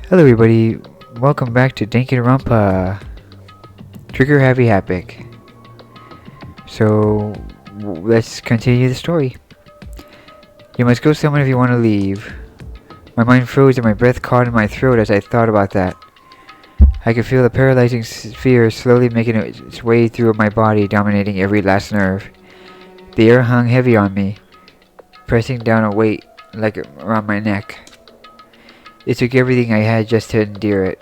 Hello everybody, welcome back to Danganronpa. Trigger Happy Havoc. So, let's continue the story. You must go somewhere if you want to leave. My mind froze and my breath caught in my throat as I thought about that. I could feel the paralyzing fear slowly making its way through my body, dominating every last nerve. The air hung heavy on me, pressing down a weight like around my neck. It took everything I had just to endure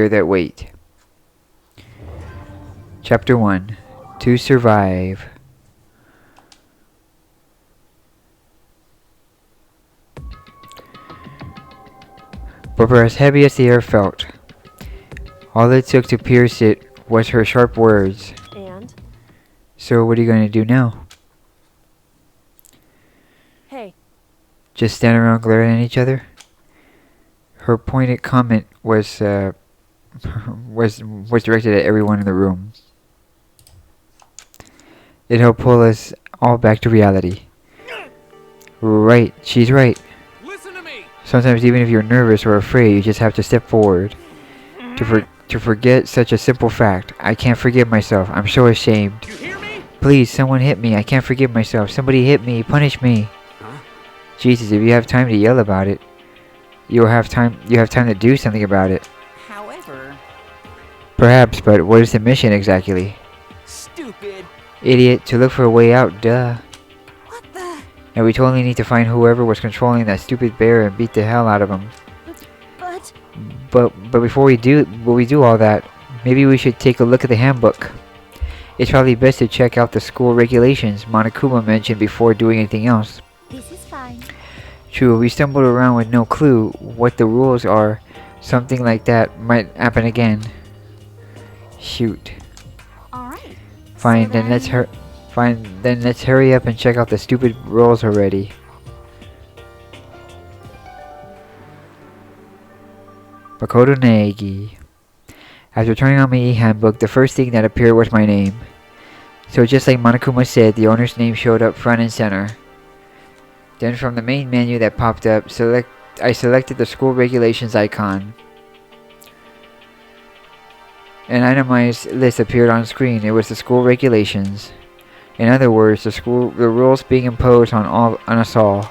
that weight. Chapter 1. To Survive. But for as heavy as the air felt, all it took to pierce it was her sharp words. And? So what are you going to do now? Hey. Just stand around glaring at each other? Her pointed comment was directed at everyone in the room. It helped pull us all back to reality. Right, she's right. Listen to me. Sometimes even if you're nervous or afraid, you just have to step forward. To forget such a simple fact. I can't forgive myself. I'm so ashamed. You hear me? Please, someone hit me. I can't forgive myself. Somebody hit me. Punish me. Huh? Jesus, if you have time to yell about it, you have time to do something about it. However... Perhaps, but what is the mission exactly? Stupid. Idiot, to look for a way out, duh. What the... And we totally need to find whoever was controlling that stupid bear and beat the hell out of him. But... But before we do all that, maybe we should take a look at the handbook. It's probably best to check out the school regulations Monokuma mentioned before doing anything else. This is fine. True, we stumbled around with no clue what the rules are. Something like that might happen again. Shoot. Alright. Fine, So then let's hurry up and check out the stupid rules already. Makoto Negi. After turning on my e-handbook, the first thing that appeared was my name. So just like Monokuma said, the owner's name showed up front and center. Then from the main menu that popped up, I selected the school regulations icon. An itemized list appeared on screen. It was the school regulations. In other words, the rules being imposed on us all.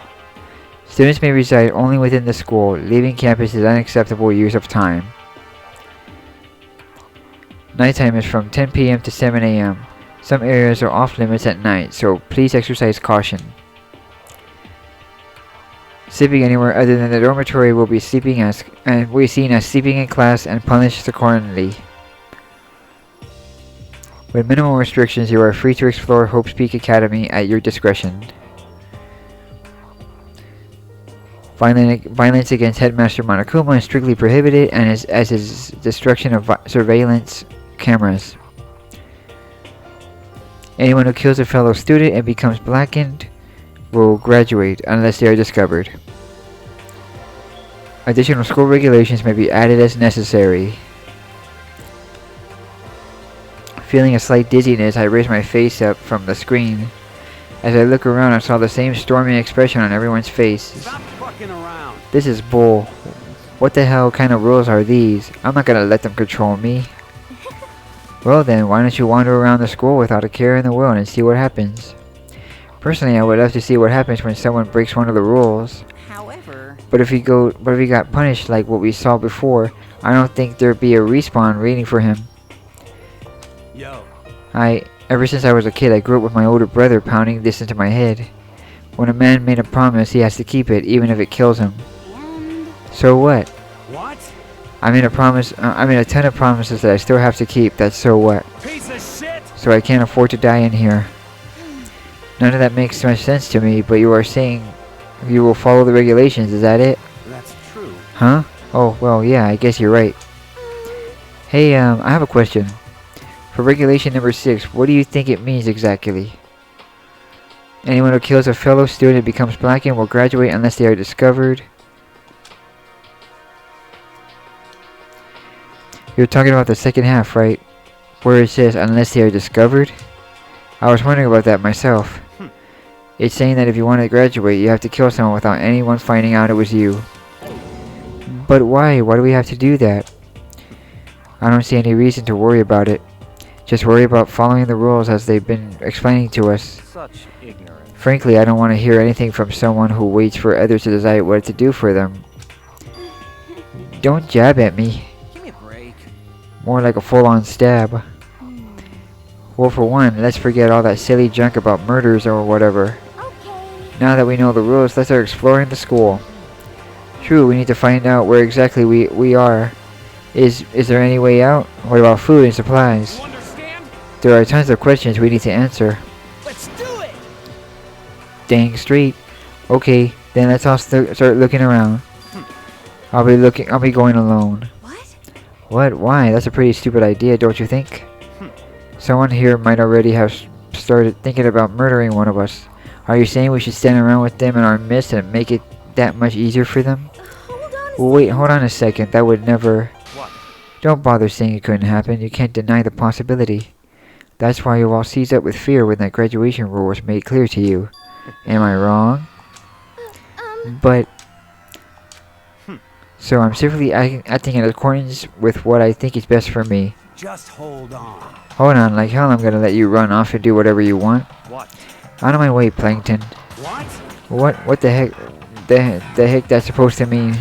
Students may reside only within the school. Leaving campus is unacceptable use of time. Nighttime is from 10 p.m. to 7 a.m. Some areas are off limits at night, so please exercise caution. Sleeping anywhere other than the dormitory will be seen as sleeping in class and punished accordingly. With minimal restrictions, you are free to explore Hope's Peak Academy at your discretion. Violence against Headmaster Monokuma is strictly prohibited, and as is destruction of surveillance cameras. Anyone who kills a fellow student and becomes blackened will graduate unless they are discovered. Additional school regulations may be added as necessary. Feeling a slight dizziness, I raised my face up from the screen. As I looked around, I saw the same stormy expression on everyone's face. Stop fucking around. This is bull. What the hell kind of rules are these? I'm not gonna let them control me. Well then, why don't you wander around the school without a care in the world and see what happens? Personally, I would love to see what happens when someone breaks one of the rules. However... But if he got punished like what we saw before, I don't think there'd be a respawn waiting for him. Yo. Ever since I was a kid, I grew up with my older brother pounding this into my head. When a man made a promise, he has to keep it, even if it kills him. And... So what? What? I made a ton of promises that I still have to keep. That's so what? Piece of shit. So I can't afford to die in here. None of that makes much sense to me, but you are saying you will follow the regulations, is that it? That's true. Huh? Oh, well, yeah, I guess you're right. Hey, I have a question. For regulation number 6, what do you think it means exactly? Anyone who kills a fellow student becomes blackened will graduate unless they are discovered. You're talking about the second half, right? Where it says unless they are discovered? I was wondering about that myself. It's saying that if you want to graduate, you have to kill someone without anyone finding out it was you. But why? Why do we have to do that? I don't see any reason to worry about it. Just worry about following the rules as they've been explaining to us. Such ignorance. Frankly, I don't want to hear anything from someone who waits for others to decide what to do for them. Don't jab at me. Give me a break. More like a full-on stab. Well, for one, let's forget all that silly junk about murders or whatever. Okay. Now that we know the rules, let's start exploring the school. True, we need to find out where exactly we are. Is there any way out? What about food and supplies? You understand? There are tons of questions we need to answer. Let's do it! Dang straight. Okay, then let's all start looking around. I'll be going alone. What? What? Why? That's a pretty stupid idea, don't you think? Someone here might already have started thinking about murdering one of us. Are you saying we should stand around with them in our midst and make it that much easier for them? Hold on. Well, wait, hold on a second. That would never... What? Don't bother saying it couldn't happen. You can't deny the possibility. That's why you all seized up with fear when that graduation rule was made clear to you. Am I wrong? But... So I'm simply acting in accordance with what I think is best for me. Just hold on. Hold on, like hell I'm gonna let you run off and do whatever you want. What? Out of my way, Plankton. What? What the heck? The heck that's supposed to mean?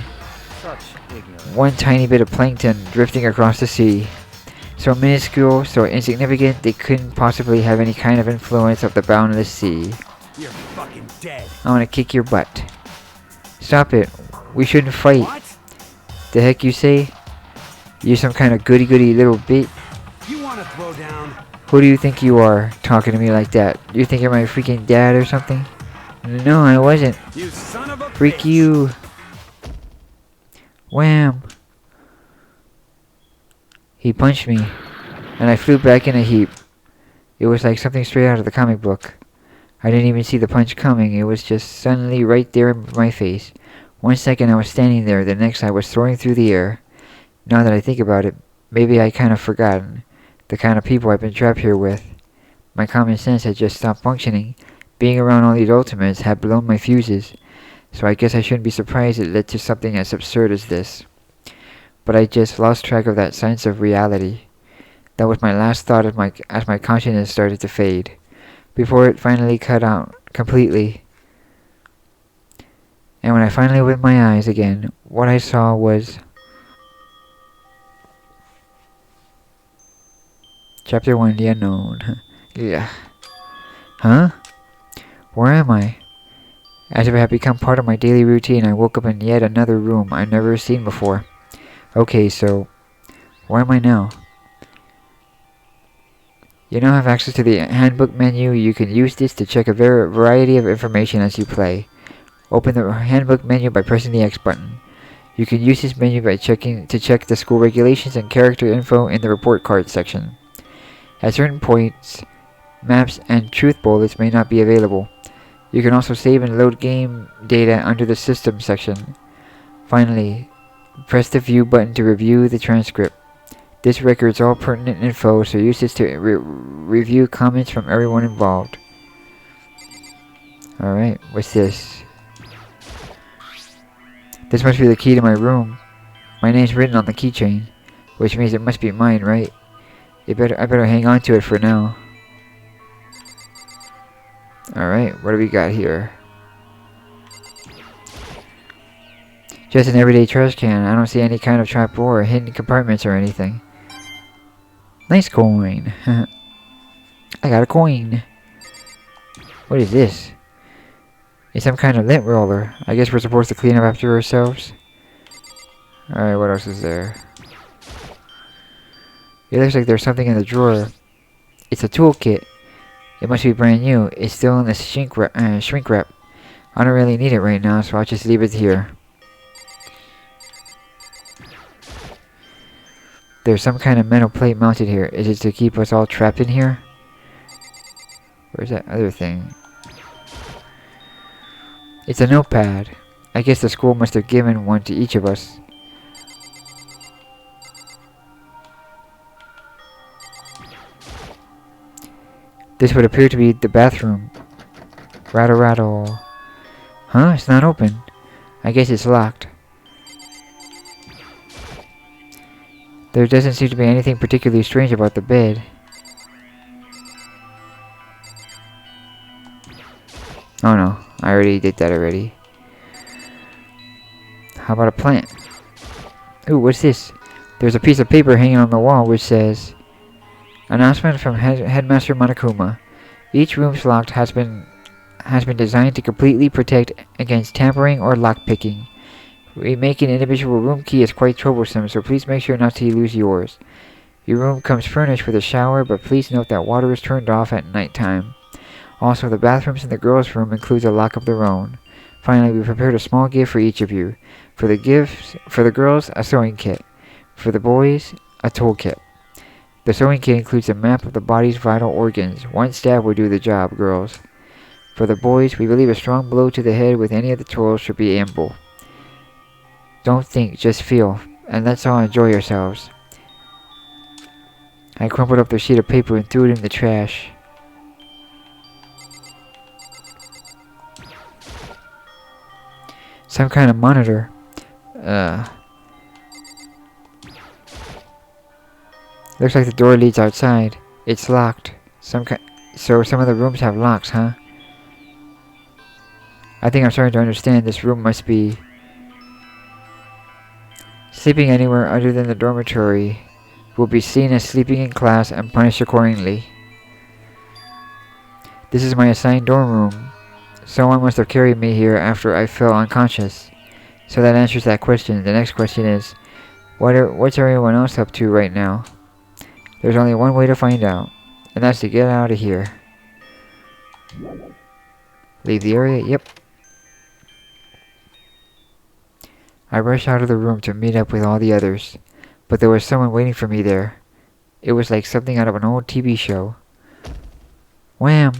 Such ignorance. One tiny bit of plankton drifting across the sea. So minuscule, so insignificant, they couldn't possibly have any kind of influence of the boundless sea. You're fucking dead. I wanna kick your butt. Stop it. We shouldn't fight. What? The heck you say? You're some kind of goody-goody little bit. You wanna throw down? Who do you think you are, talking to me like that? You think you're my freaking dad or something? No, I wasn't. You son of a Freak bitch. you. Wham. He punched me, and I flew back in a heap. It was like something straight out of the comic book. I didn't even see the punch coming. It was just suddenly right there in my face. 1 second I was standing there, the next I was soaring through the air. Now that I think about it, maybe I kind of forgotten the kind of people I've been trapped here with. My common sense had just stopped functioning. Being around all these ultimates had blown my fuses, so I guess I shouldn't be surprised it led to something as absurd as this. But I just lost track of that sense of reality. That was my last thought as my consciousness started to fade, before it finally cut out completely. And when I finally opened my eyes again, what I saw was... Chapter 1, The Unknown. Yeah. Huh? Where am I? As if it had become part of my daily routine, I woke up in yet another room I've never seen before. Okay, so... where am I now? You now have access to the handbook menu. You can use this to check a variety of information as you play. Open the handbook menu by pressing the X button. You can use this menu by check the school regulations and character info in the report card section. At certain points, maps and truth bullets may not be available. You can also save and load game data under the system section. Finally, press the view button to review the transcript. This records all pertinent info, so use this to review comments from everyone involved. Alright, what's this? This must be the key to my room. My name's written on the keychain, which means it must be mine, right? I better hang on to it for now. Alright, what do we got here? Just an everyday trash can. I don't see any kind of trapdoor or hidden compartments or anything. Nice coin. I got a coin. What is this? It's some kind of lint roller. I guess we're supposed to clean up after ourselves. Alright, what else is there? It looks like there's something in the drawer. It's a toolkit. It must be brand new. It's still in the shrink wrap. I don't really need it right now, so I'll just leave it here. There's some kind of metal plate mounted here. Is it to keep us all trapped in here? Where's that other thing? It's a notepad. I guess the school must have given one to each of us. This would appear to be the bathroom. Rattle, rattle. Huh? It's not open. I guess it's locked. There doesn't seem to be anything particularly strange about the bed. Oh no, I already did that already. How about a plant? Ooh, what's this? There's a piece of paper hanging on the wall which says, "Announcement from Headmaster Monokuma. Each room's lock has been designed to completely protect against tampering or lockpicking. Remaking an individual room key is quite troublesome, so please make sure not to lose yours. Your room comes furnished with a shower, but please note that water is turned off at night time. Also, the bathrooms in the girls' room includes a lock of their own. Finally, we prepared a small gift for each of you. For the girls, a sewing kit. For the boys, a toolkit. The sewing kit includes a map of the body's vital organs. One stab will do the job, girls. For the boys, we believe a strong blow to the head with any of the tools should be ample. Don't think, just feel, and let's all enjoy ourselves." I crumpled up the sheet of paper and threw it in the trash. Some kind of monitor. Looks like the door leads outside. It's locked. So some of the rooms have locks, huh? I think I'm starting to understand. This room must be... Sleeping anywhere other than the dormitory will be seen as sleeping in class and punished accordingly. This is my assigned dorm room. Someone must have carried me here after I fell unconscious. So that answers that question. The next question is, what's everyone else up to right now? There's only one way to find out, and that's to get out of here. Leave the area? Yep. I rushed out of the room to meet up with all the others, but there was someone waiting for me there. It was like something out of an old TV show. Wham!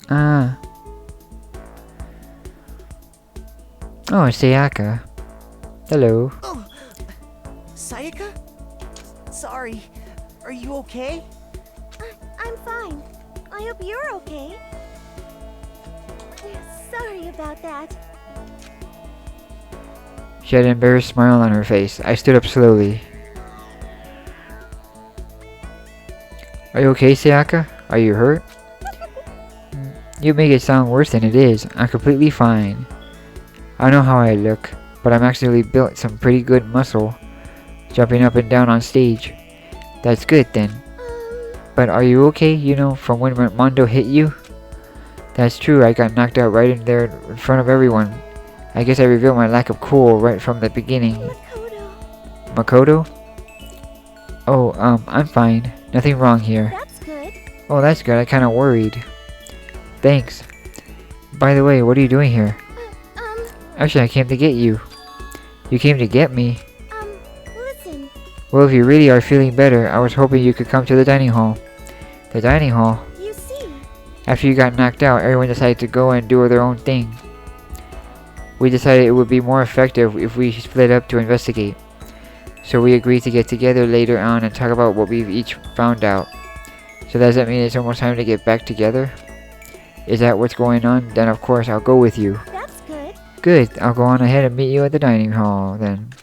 Ah. Oh, it's Sayaka. Hello. Oh, Sayaka? Sorry. Are you okay? I'm fine. I hope you're okay. Sorry about that. She had an embarrassed smile on her face. I stood up slowly. Are you okay, Sayaka? Are you hurt? You make it sound worse than it is. I'm completely fine. I know how I look, but I'm actually built some pretty good muscle, jumping up and down on stage. That's good then. But are you okay, you know, from when Mondo hit you? That's true, I got knocked out right in there in front of everyone. I guess I revealed my lack of cool right from the beginning. Makoto? Oh, I'm fine. Nothing wrong here. That's good. Oh, that's good. I kinda worried. Thanks. By the way, what are you doing here? Actually, I came to get you. You came to get me? Listen. Well, if you really are feeling better, I was hoping you could come to the dining hall. The dining hall? You see. After you got knocked out, everyone decided to go and do their own thing. We decided it would be more effective if we split up to investigate. So we agreed to get together later on and talk about what we've each found out. So does that mean it's almost time to get back together? Is that what's going on? Then of course I'll go with you. That's good. Good, I'll go on ahead and meet you at the dining hall then.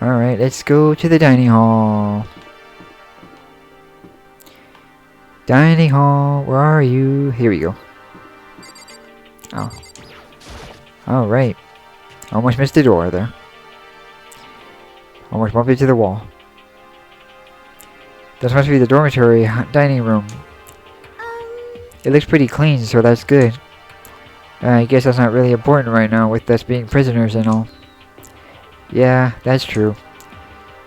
Alright, let's go to the dining hall. Dining hall, where are you? Here we go. Oh. Alright. Almost missed the door there. Almost bumped into the wall. This must be the dormitory dining room. It looks pretty clean, so that's good. I guess that's not really important right now with us being prisoners and all. Yeah, that's true.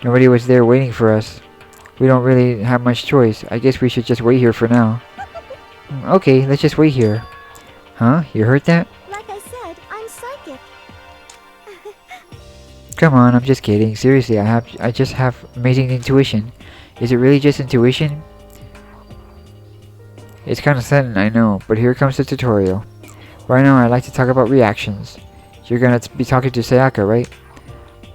Nobody was there waiting for us. We don't really have much choice. I guess we should just wait here for now. Okay, let's just wait here. Huh? You heard that? Like I said, I'm psychic. Come on, I'm just kidding. Seriously, I just have amazing intuition. Is it really just intuition? It's kind of sudden, I know, but here comes the tutorial. Right now, I'd like to talk about reactions. You're gonna be talking to Sayaka, right?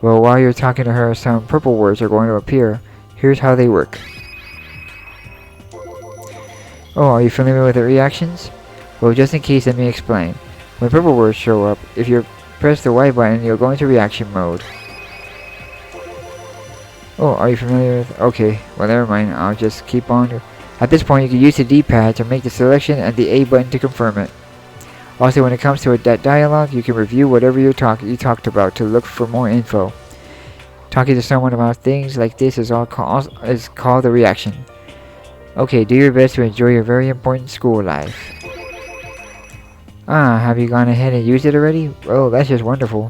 Well, while you're talking to her, some purple words are going to appear. Here's how they work. Oh, are you familiar with the reactions? Well, just in case, let me explain. When purple words show up, if you're press the Y button and you'll go into reaction mode. Oh, are you familiar with... Okay, well never mind, I'll just keep on. At this point, you can use the D-pad to make the selection and the A button to confirm it. Also, when it comes to that dialogue, you can review whatever you talked about to look for more info. Talking to someone about things like this is called a reaction. Okay, do your best to enjoy your very important school life. Ah, have you gone ahead and used it already? Oh, that's just wonderful.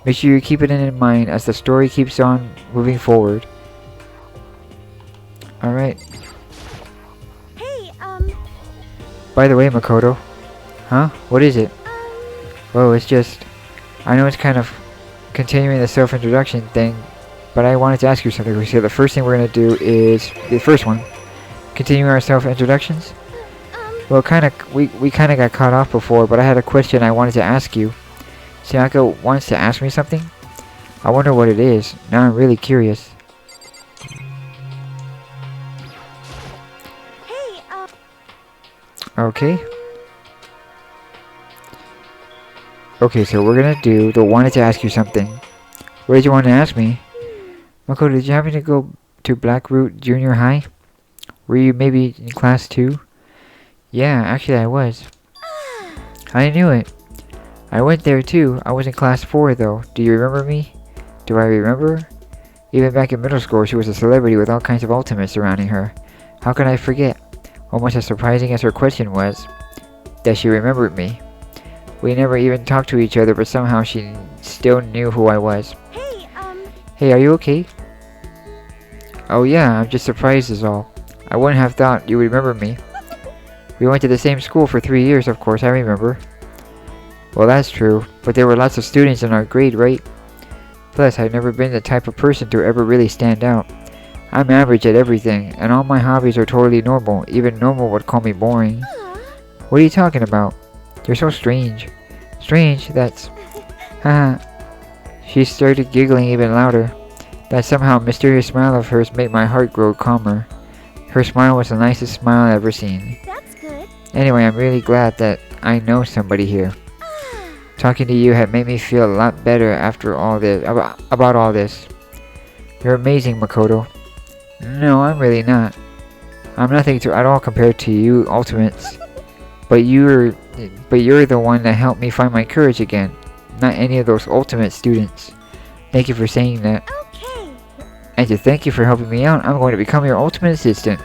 Make sure you keep it in mind as the story keeps on moving forward. Alright. Hey, By the way, Makoto. Huh? What is it? Oh, it's just... I know it's kind of continuing the self-introduction thing, but I wanted to ask you something. So the first thing we're going to do is... The first one. Continue our self-introductions. Well, we kind of got caught off before, but I had a question I wanted to ask you. Sayaka wants to ask me something? I wonder what it is. Now I'm really curious. hey, Okay. Okay, so we're gonna do the wanted to ask you something. What did you want to ask me? Makoto, did you happen to go to Blackroot Junior High? Were you maybe in class 2? Yeah, actually I was. I knew it. I went there too. I was in class 4 though. Do you remember me? Do I remember? Even back in middle school, she was a celebrity with all kinds of ultimates surrounding her. How could I forget? Almost as surprising as her question was, that she remembered me. We never even talked to each other, but somehow she still knew who I was. hey, Hey, are you okay? Oh yeah, I'm just surprised is all. I wouldn't have thought you would remember me. We went to the same school for 3 years, of course, I remember. Well, that's true, but there were lots of students in our grade, right? Plus, I've never been the type of person to ever really stand out. I'm average at everything, and all my hobbies are totally normal. Even normal would call me boring. What are you talking about? You're so strange. Strange, that's... Haha. She started giggling even louder. That somehow mysterious smile of hers made my heart grow calmer. Her smile was the nicest smile I've ever seen. that's good. Anyway, I'm really glad that I know somebody here. Talking to you had made me feel a lot better after all this, about all this. You're amazing, Makoto. No, I'm really not. I'm nothing at all compared to you ultimates. But you're the one that helped me find my courage again. Not any of those ultimate students. Thank you for saying that. Okay. And to thank you for helping me out, I'm going to become your ultimate assistant.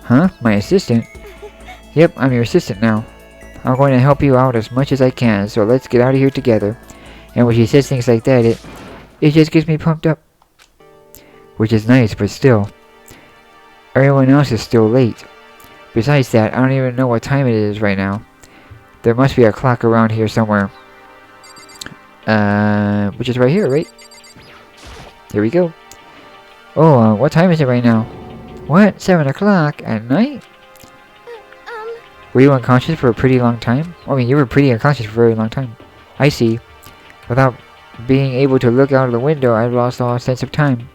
Huh? My assistant? Yep, I'm your assistant now. I'm going to help you out as much as I can, so let's get out of here together. And when she says things like that, it just gets me pumped up. Which is nice, but still. Everyone else is still late. Besides that, I don't even know what time it is right now. There must be a clock around here somewhere. Which is right here, right? Here we go. Oh, what time is it right now? What? 7 o'clock at night? Were you unconscious for a pretty long time? I mean, you were pretty unconscious for a very long time. I see. Without being able to look out of the window, I've lost all sense of time.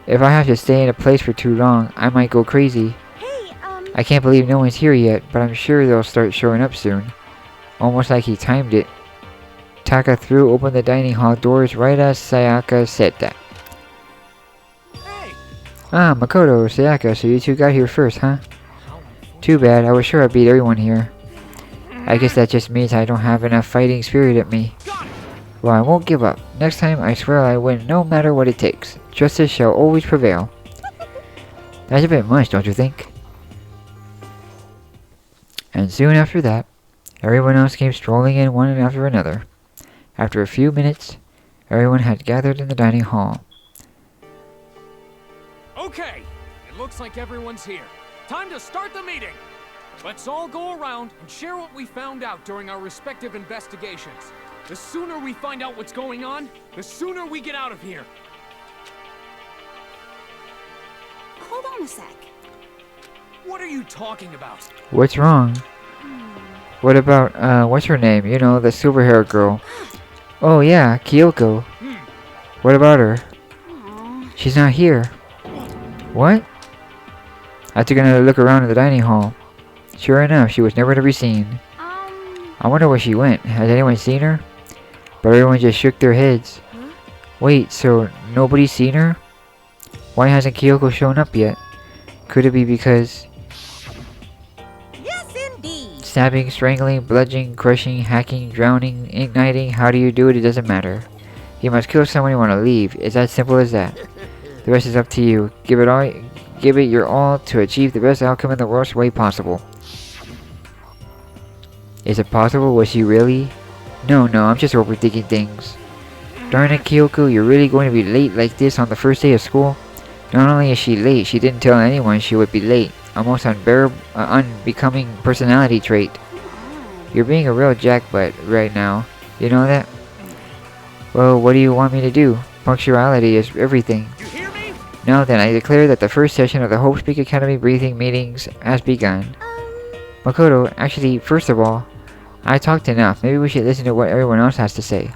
If I have to stay in a place for too long, I might go crazy. Hey, I can't believe no one's here yet, but I'm sure they'll start showing up soon. Almost like he timed it. Taka threw open the dining hall doors right as Sayaka said that. Hey! Ah, Makoto, Sayaka, so you two got here first, huh? Too bad, I was sure I beat everyone here. I guess that just means I don't have enough fighting spirit at me. Well, I won't give up. Next time, I swear I win no matter what it takes. Justice shall always prevail. That's a bit much, don't you think? And soon after that, everyone else came strolling in one after another. After a few minutes, everyone had gathered in the dining hall. Okay, it looks like everyone's here. Time to start the meeting. Let's all go around and share what we found out during our respective investigations. The sooner we find out what's going on, the sooner we get out of here. hold on a sec. What are you talking about? What's wrong? What about, what's her name? You know, the silver-haired girl. Oh yeah, Kyoko. What about her? She's not here. What? I took another look around in the dining hall. Sure enough, she was nowhere to be seen. I wonder where she went. Has anyone seen her? but everyone just shook their heads. Wait, so nobody's seen her? Why hasn't Kyoko shown up yet? Could it be because Yes, indeed. stabbing, strangling, bludgeoning, crushing, hacking, drowning, igniting, how do you do it? It doesn't matter. You must kill someone you want to leave. It's as simple as that. The rest is up to you. Give it your all to achieve the best outcome in the worst way possible. Is it possible? Was she really? No, I'm just overthinking things. Darn it, Kyoko, you're really going to be late like this on the first day of school? Not only is she late, she didn't tell anyone she would be late. A most unbecoming personality trait. You're being a real jackbutt right now. You know that? Well, what do you want me to do? Punctuality is everything. You hear me? Now then, I declare that the first session of the Hope Speak Academy breathing meetings has begun. Makoto, actually, first of all, I talked enough. Maybe we should listen to what everyone else has to say.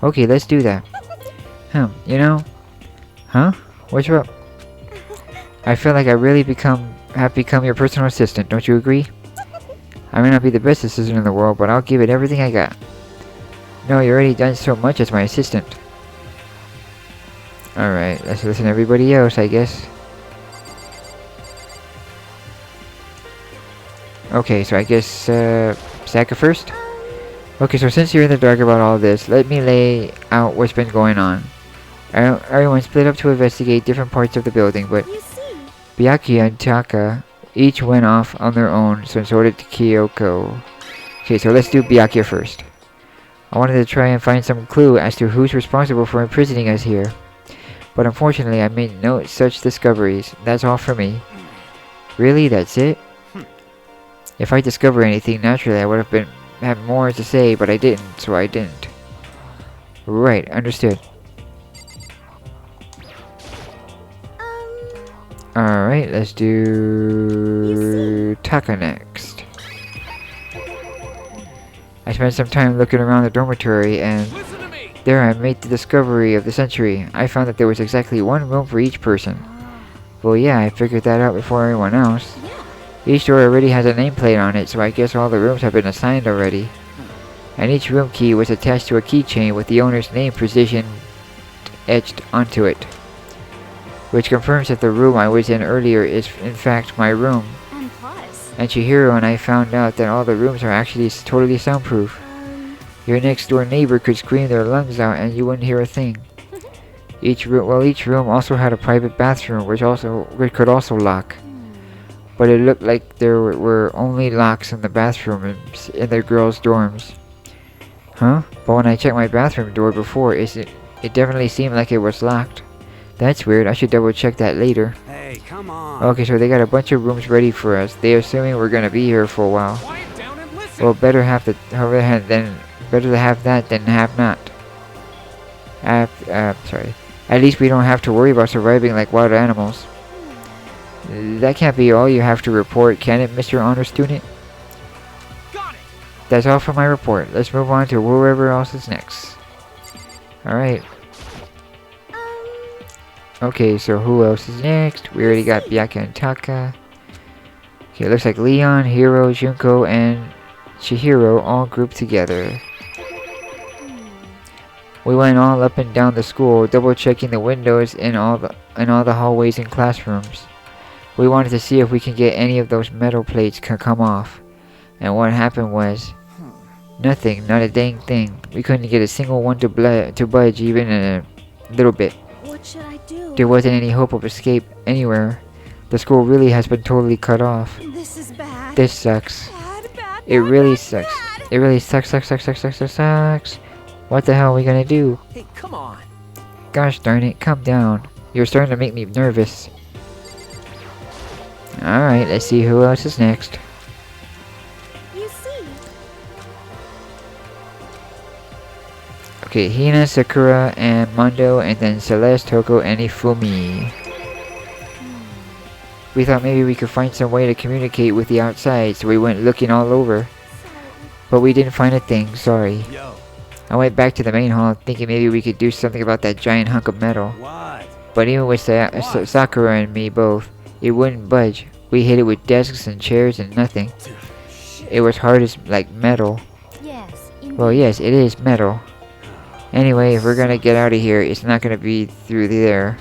Okay, let's do that. You know? Huh? What's up? I feel like I really have become your personal assistant, don't you agree? I may not be the best assistant in the world, but I'll give it everything I got. No, you already done so much as my assistant. Alright, let's listen to everybody else, I guess. Okay, so I guess, Saka first? Okay, so since you're in the dark about all this, let me lay out what's been going on. Everyone split up to investigate different parts of the building, but You see, Byakuya and Taka each went off on their own, so did Kyoko. Okay, so let's do Byakuya first. I wanted to try and find some clue as to who's responsible for imprisoning us here. But unfortunately, I made no such discoveries. That's all for me. Really? That's it? If I discover anything, naturally I would have had more to say, but I didn't, so I didn't. Right, understood. Alright, let's do Taka next. I spent some time looking around the dormitory and Listen to me! there I made the discovery of the century. I found that there was exactly one room for each person. Well, yeah, I figured that out before everyone else. Each door already has a nameplate on it, so I guess all the rooms have been assigned already. And each room key was attached to a keychain with the owner's name precision etched onto it. Which confirms that the room I was in earlier is in fact my room. and plus, And Chihiro and I found out that all the rooms are actually totally soundproof. Your next door neighbor could scream their lungs out and you wouldn't hear a thing. Each room also had a private bathroom which could also lock. But it looked like there were only locks in the bathrooms in the girls' dorms. Huh? But when I checked my bathroom door before, it definitely seemed like it was locked. That's weird. I should double check that later. Hey, come on. Okay, so they got a bunch of rooms ready for us. They're assuming we're gonna be here for a while. Quiet down and listen! Well, better to have that than have not. Sorry. At least we don't have to worry about surviving like wild animals. That can't be all you have to report, can it, Mr. Honor Student? Got it! That's all for my report. Let's move on to whoever else is next. Alright. Okay, so who else is next? We already got Byakuya and Taka. Okay, it looks like Leon, Hiro, Junko, and Chihiro all grouped together. We went all up and down the school, double checking the windows in all the hallways and classrooms. We wanted to see if we can get any of those metal plates come off. And what happened was nothing, not a dang thing. We couldn't get a single one to budge even in a little bit. what should I do? There wasn't any hope of escape anywhere. The school really has been totally cut off. This is bad. This sucks. Bad, bad, It bad, really bad, sucks. bad. It really sucks. What the hell are we gonna do? Hey, come on. Gosh darn it, calm down. You're starting to make me nervous. Alright, let's see who else is next. You see, Okay, Hina, Sakura, and Mondo, and then Celeste, Toko, and Ifumi. We thought maybe we could find some way to communicate with the outside, so we went looking all over. But we didn't find a thing, sorry. Yo, I went back to the main hall thinking maybe we could do something about that giant hunk of metal. what? But even with Sakura and me both, it wouldn't budge. We hit it with desks and chairs and nothing. It was hard as like metal. yes, indeed. Well, yes, it is metal. Anyway, if we're gonna get out of here, it's not gonna be through there.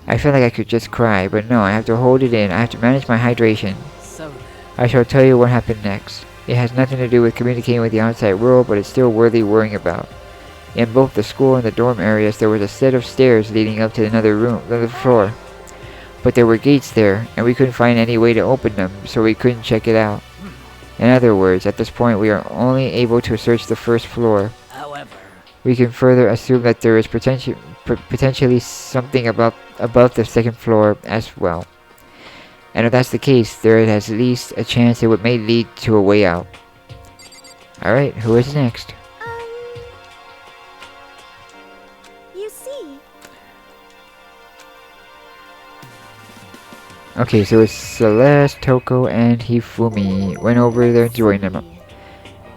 I feel like I could just cry, but no, I have to hold it in. I have to manage my hydration. So then. I shall tell you what happened next. It has nothing to do with communicating with the outside world, but it's still worthy worrying about. In both the school and the dorm areas, there was a set of stairs leading up to another floor. But there were gates there, and we couldn't find any way to open them, so we couldn't check it out. In other words, at this point, we are only able to search the first floor. However, We can further assume that there is potentially something above the second floor as well. And if that's the case, there is at least a chance it may lead to a way out. Alright, who is next? You see, Okay, so it's Celeste, Toko, and Hifumi went over there and joined them.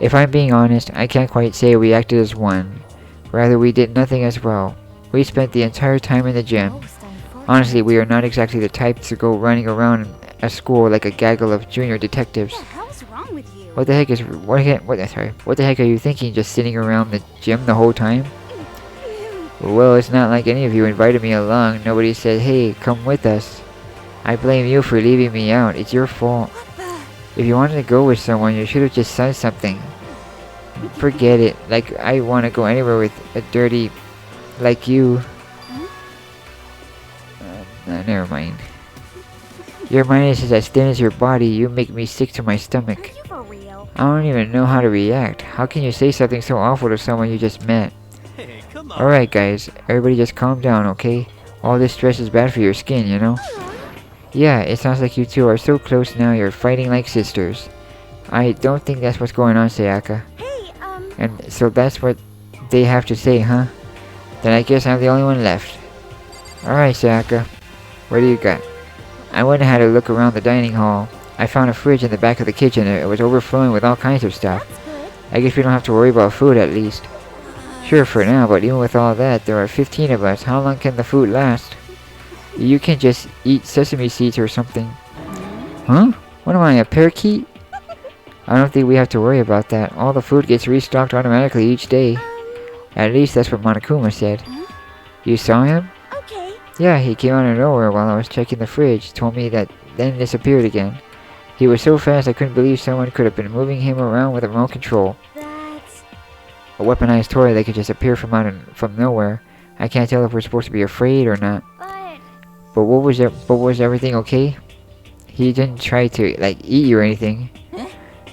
If I'm being honest, I can't quite say we acted as one. Rather, we did nothing as well. We spent the entire time in the gym. most unfortunate. Honestly, we are not exactly the type to go running around a school like a gaggle of junior detectives. What the hell's wrong with you? What the heck are you thinking, just sitting around the gym the whole time? Well, it's not like any of you invited me along. Nobody said, hey, come with us. I blame you for leaving me out. It's your fault. If you wanted to go with someone, you should have just said something. Forget it. Like, I want to go anywhere with a dirty... like you. Never mind. Your mind is as thin as your body. You make me sick to my stomach. Are you for real? I don't even know how to react. How can you say something so awful to someone you just met? Hey, come on. Alright guys, everybody just calm down, okay? All this stress is bad for your skin, you know? Yeah, it sounds like you two are so close now you're fighting like sisters. I don't think that's what's going on, Sayaka. Hey, And so that's what they have to say, huh? Then I guess I'm the only one left. Alright, Sayaka. What do you got? I went and had a look around the dining hall. I found a fridge in the back of the kitchen. It was overflowing with all kinds of stuff. that's good. I guess we don't have to worry about food at least. Sure for now, but even with all that, there are 15 of us. How long can the food last? You can just eat sesame seeds or something. Huh? What am I, a parakeet? I don't think we have to worry about that. All the food gets restocked automatically each day. At least that's what Monokuma said. You saw him? Okay. Yeah, he came out of nowhere while I was checking the fridge. Told me that, then disappeared again. He was so fast I couldn't believe someone could have been moving him around with a remote control. That's... A weaponized toy that could just appear from nowhere. I can't tell if we're supposed to be afraid or not. But... But was everything okay? He didn't try to, like, eat you or anything.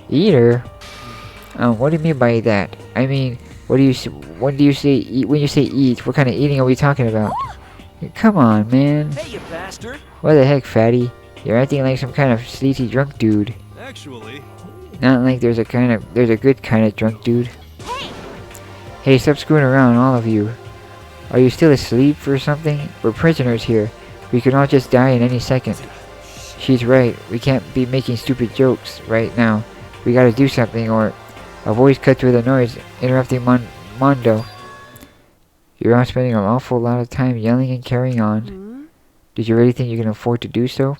Eat her? What do you mean by that? I mean, when do you say eat? When you say eat, what kind of eating are we talking about? Come on, man. Hey, you bastard. What the heck, fatty? You're acting like some kind of sleazy drunk dude. Actually, Not like there's a good kind of drunk dude. Hey, stop screwing around, all of you. Are you still asleep or something? We're prisoners here. We could all just die in any second. She's right. We can't be making stupid jokes right now. We gotta do something, or... A voice cut through the noise, interrupting Mondo. You're all spending an awful lot of time yelling and carrying on. Did you really think you can afford to do so?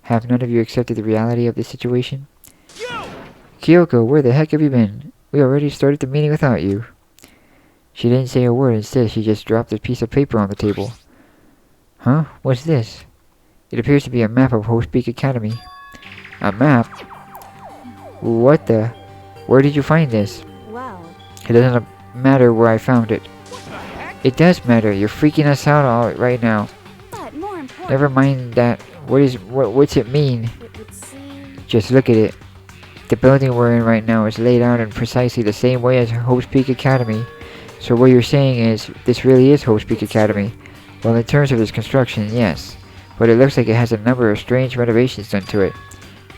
Have none of you accepted the reality of the situation? Kyoko, where the heck have you been? We already started the meeting without you. She didn't say a word. Instead, she just dropped a piece of paper on the table. Huh? What's this? It appears to be a map of Host Peak Academy. A map? What the... Where did you find this? Well... It doesn't matter where I found it. It does matter. You're freaking us out all right now. But more important... Never mind that. What's it mean? It would seem... Just look at it. The building we're in right now is laid out in precisely the same way as Host Peak Academy. So what you're saying is, this really is Host Peak Academy. Well, in terms of its construction, yes. But it looks like it has a number of strange renovations done to it.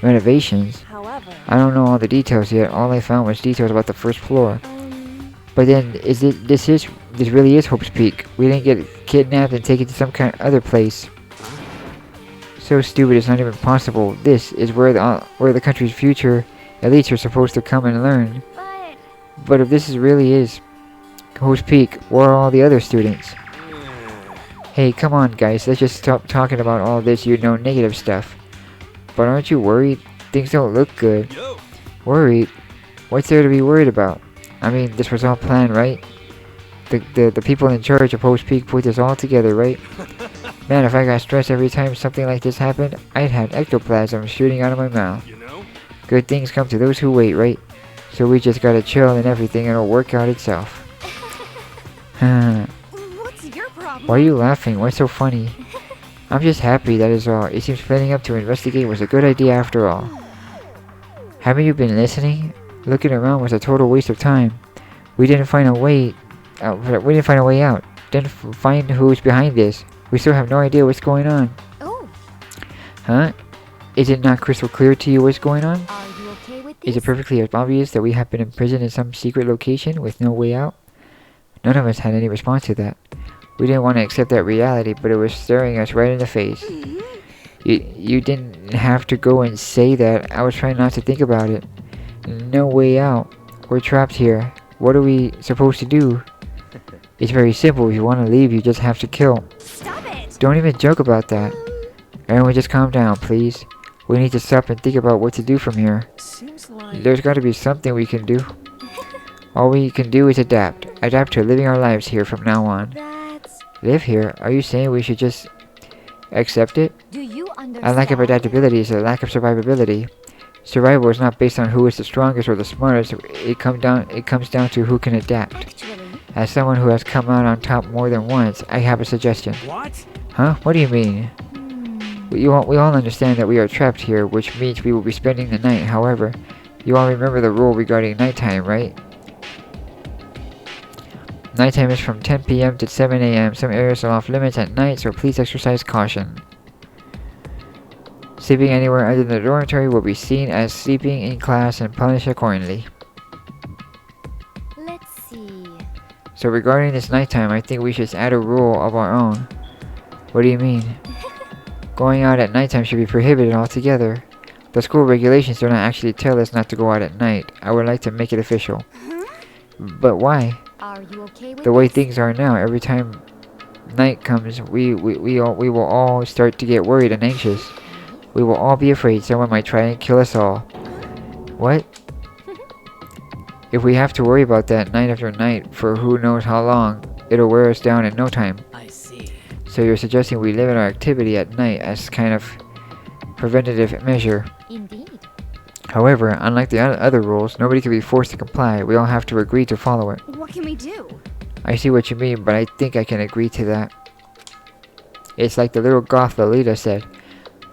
Renovations? However... I don't know all the details yet. All I found was details about the first floor. But then, this really is Hope's Peak. We didn't get kidnapped and taken to some kind of other place. So stupid, it's not even possible. This is where the country's future elites are supposed to come and learn. But if this really is Hope's Peak, where are all the other students? Hey, come on, guys. Let's just stop talking about all this, negative stuff. But aren't you worried? Things don't look good. Worried? What's there to be worried about? I mean, this was all planned, right? the people in charge of Post Peak put this all together, right? Man, if I got stressed every time something like this happened, I'd have ectoplasm shooting out of my mouth. You know? Good things come to those who wait, right? So we just gotta chill and everything, and it'll work out itself. What's your problem? Why are you laughing? What's so funny? I'm just happy, that is all. It seems planning up to investigate was a good idea after all. Haven't you been listening? Looking around was a total waste of time. We didn't find a way out. Didn't find who's behind this. We still have no idea what's going on. Oh, Huh? Is it not crystal clear to you what's going on? are you okay with this? Is it perfectly obvious that we have been imprisoned in some secret location with no way out? None of us had any response to that. We didn't want to accept that reality, but it was staring us right in the face. You didn't have to go and say that. I was trying not to think about it. No way out. We're trapped here. What are we supposed to do? It's very simple. If you want to leave, you just have to kill. Stop it! Don't even joke about that. Everyone just calm down, please. We need to stop and think about what to do from here. Seems like... There's got to be something we can do. All we can do is adapt. Adapt to living our lives here from now on. That's... Live here? Are you saying we should just accept it? Do you understand? A lack of adaptability is a lack of survivability. Survival is not based on who is the strongest or the smartest. It comes down to who can adapt. Actually, As someone who has come out on top more than once, I have a suggestion. What? Huh? What do you mean? We all understand that we are trapped here, which means we will be spending the night. However, you all remember the rule regarding nighttime, right? Nighttime is from 10 p.m. to 7 a.m. Some areas are off limits at night, so please exercise caution. Sleeping anywhere other than the dormitory will be seen as sleeping in class and punished accordingly. let's see. So regarding this nighttime, I think we should add a rule of our own. What do you mean? Going out at nighttime should be prohibited altogether. The school regulations do not actually tell us not to go out at night. I would like to make it official. But why? Are you okay with The way this? things are now, every time night comes, we will all start to get worried and anxious. We will all be afraid someone might try and kill us all. What? If we have to worry about that night after night for who knows how long, it'll wear us down in no time. I see. So you're suggesting we limit our activity at night as kind of preventative measure. Indeed. However, unlike the other rules, nobody can be forced to comply. We all have to agree to follow it. What can we do? I see what you mean, but I think I can agree to that. It's like the little goth Lolita said.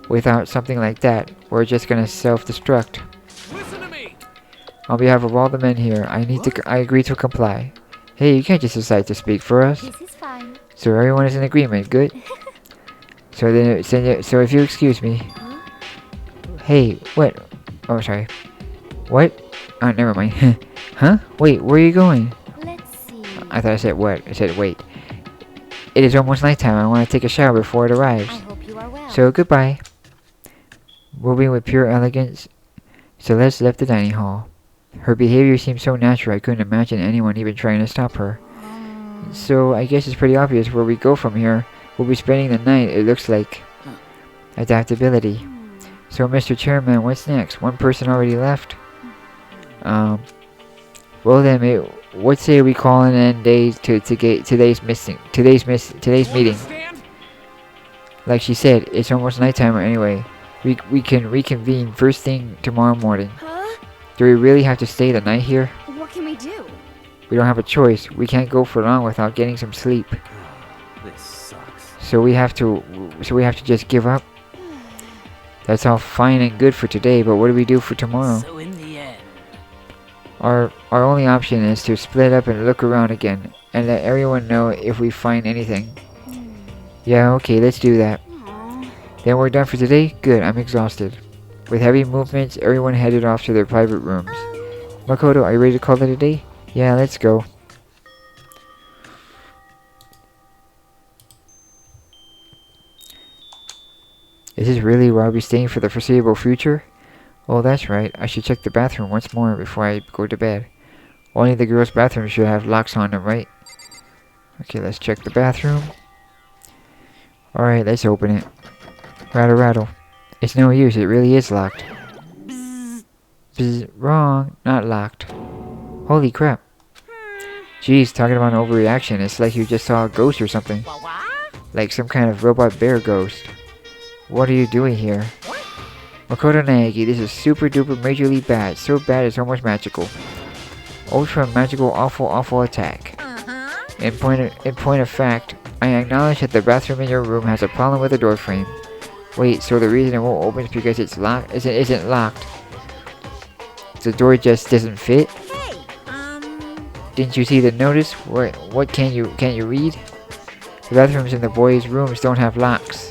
Without something like that, we're just gonna self-destruct. Listen to me! On behalf of all the men here, I agree to comply. Hey, you can't just decide to speak for us. This is fine. So everyone is in agreement, good? So if you excuse me. Huh? Hey, what? Oh, sorry. What? Oh, never mind. Huh? Wait, where are you going? Let's see. I thought I said what? I said wait. It is almost nighttime. I want to take a shower before it I arrives. hope you are well. So goodbye. Moving with pure elegance, Celeste left the dining hall. Her behavior seemed so natural I couldn't imagine anyone even trying to stop her. So I guess it's pretty obvious where we go from here. We'll be spending the night, it looks like. Adaptability. So Mr. Chairman, what's next? One person already left? Well then, what say we call an end day to today's meeting? Understand? Like she said, it's almost nighttime anyway. We can reconvene first thing tomorrow morning. Huh? Do we really have to stay the night here? What can we do? We don't have a choice. We can't go for long without getting some sleep. This sucks. So we have to just give up. That's all fine and good for today, but what do we do for tomorrow? So in the end... Our only option is to split up and look around again, and let everyone know if we find anything. Yeah, okay, let's do that. Aw. Then we're done for today? Good, I'm exhausted. With heavy movements, everyone headed off to their private rooms. Makoto, are you ready to call it a day? Yeah, let's go. Is this really where I'll be staying for the foreseeable future? Oh, that's right. I should check the bathroom once more before I go to bed. Only the girls' bathrooms should have locks on them, right? Okay, let's check the bathroom. Alright, let's open it. Rattle, rattle. It's no use, it really is locked. Bzz, wrong, not locked. Holy crap. Geez, talking about an overreaction, it's like you just saw a ghost or something. Like some kind of robot bear ghost. What are you doing here? Makoto Naegi, this is super duper majorly bad. So bad it's almost magical. Ultra magical awful attack. In point of fact, I acknowledge that the bathroom in your room has a problem with the door frame. Wait, so the reason it won't open is because it's locked? Isn't locked. The door just doesn't fit? Hey, Didn't you see the notice? What can't you read? The bathrooms in the boys' rooms don't have locks.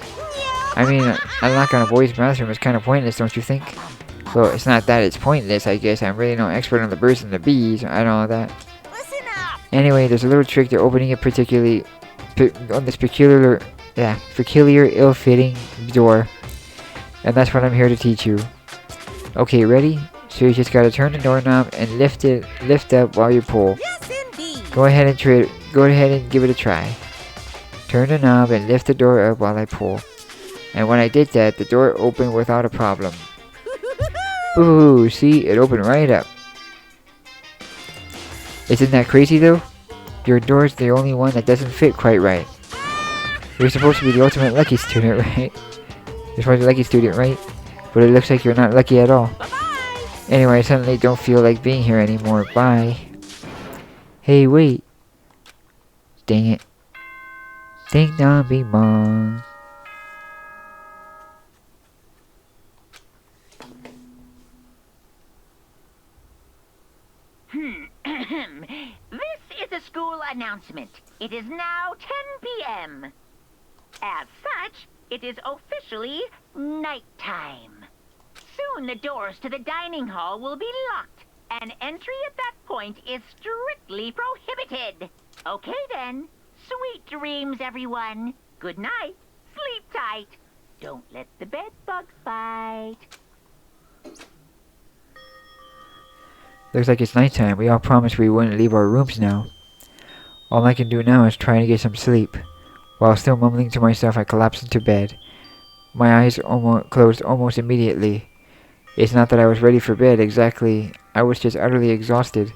I mean, a lock on a boys' bathroom is kind of pointless, don't you think? Well, it's not that it's pointless, I guess. I'm really no expert on the birds and the bees. I know all that. listen up. Anyway, there's a little trick to opening it on this peculiar, ill-fitting door. And that's what I'm here to teach you. Okay, ready? So you just gotta turn the doorknob and lift up while you pull. Yes, indeed. Go ahead and give it a try. Turn the knob and lift the door up while I pull. And when I did that, the door opened without a problem. Ooh, see? It opened right up. Isn't that crazy though? Your door's the only one that doesn't fit quite right. You're supposed to be the ultimate lucky student, right? You're supposed to be the lucky student, right? But it looks like you're not lucky at all. Bye-bye. Anyway, I suddenly don't feel like being here anymore. Bye. Hey, wait. Dang it. Ding dong bing bong. This is a school announcement. It is now 10 p.m. As such, it is officially nighttime. Soon the doors to the dining hall will be locked, and entry at that point is strictly prohibited. Okay then. Sweet dreams, everyone. Good night. Sleep tight. Don't let the bed bugs bite. Looks like it's nighttime. We all promised we wouldn't leave our rooms now. All I can do now is try to get some sleep. While still mumbling to myself, I collapsed into bed. My eyes closed almost immediately. It's not that I was ready for bed exactly. I was just utterly exhausted.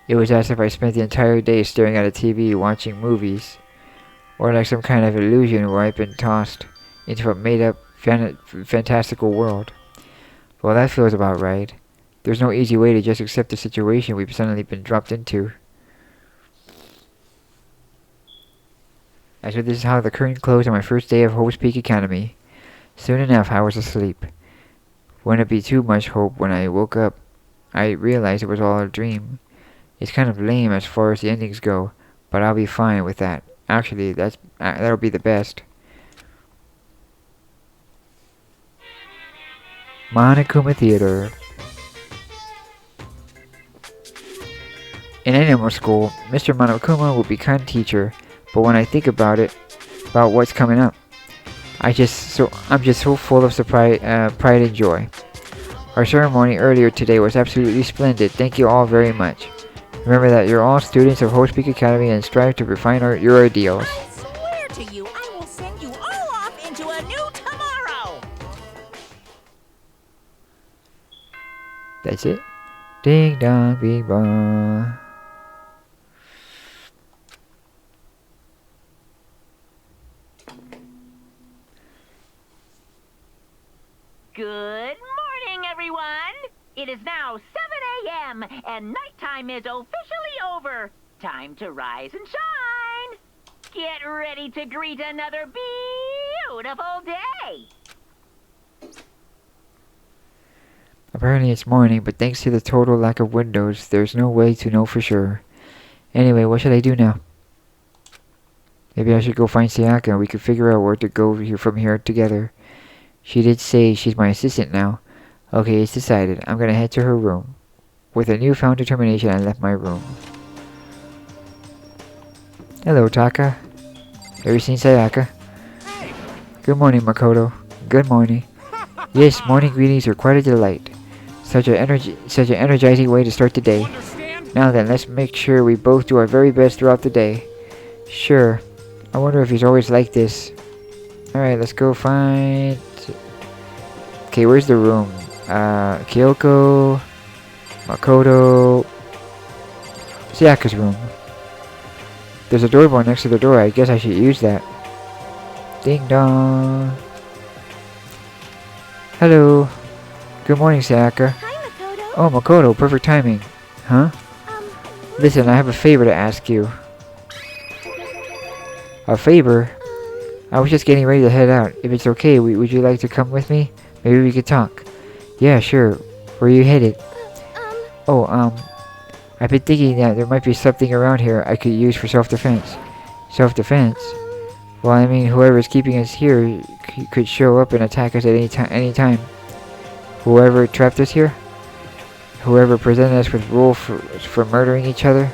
It was as if I spent the entire day staring at a TV watching movies. Or like some kind of illusion where I've been tossed into a made-up fantastical world. Well, that feels about right. There's no easy way to just accept the situation we've suddenly been dropped into. So this is how the curtain closed on my first day of Hope's Peak Academy. Soon enough, I was asleep. Wouldn't it be too much hope when I woke up? I realized it was all a dream. It's kind of lame as far as the endings go, but I'll be fine with that. Actually, that'll be the best. Monokuma Theater. In animal school, Mr. Monokuma will be kind teacher, but when I think about what's coming up, I'm just so full of pride and joy. Our ceremony earlier today was absolutely splendid. Thank you all very much. Remember that you're all students of Hope's Peak Academy and strive to refine your ideals. I swear to you, I will send you all off into a new tomorrow. That's it. Ding dong, bing bong. Good morning, everyone. It is now 7 a.m. and nighttime is officially over. Time to rise and shine. Get ready to greet another beautiful day. Apparently it's morning, but thanks to the total lack of windows, there's no way to know for sure. Anyway, what should I do now? Maybe I should go find Sayaka and we could figure out where to go from here together. She did say she's my assistant now. Okay, it's decided. I'm gonna head to her room. With a newfound determination, I left my room. Hello, Taka. Have you seen Sayaka? Good morning, Makoto. Good morning. Yes, morning greetings are quite a delight. Such an energizing way to start the day. Now then, let's make sure we both do our very best throughout the day. Sure. I wonder if he's always like this. Alright, let's go find... Okay, where's the room? Kyoko... Makoto... Sayaka's room. There's a doorbell next to the door. I guess I should use that. Ding dong. Hello. Good morning, Sayaka. Hi, Makoto. Oh, Makoto, perfect timing. Huh? Listen, I have a favor to ask you. A favor? I was just getting ready to head out. If it's okay, would you like to come with me? Maybe we could talk. Yeah, sure. Where are you headed? I've been thinking that there might be something around here I could use for self-defense. Self-defense? Well, I mean, whoever's keeping us here could show up and attack us at any time. Whoever trapped us here? Whoever presented us with rules for murdering each other?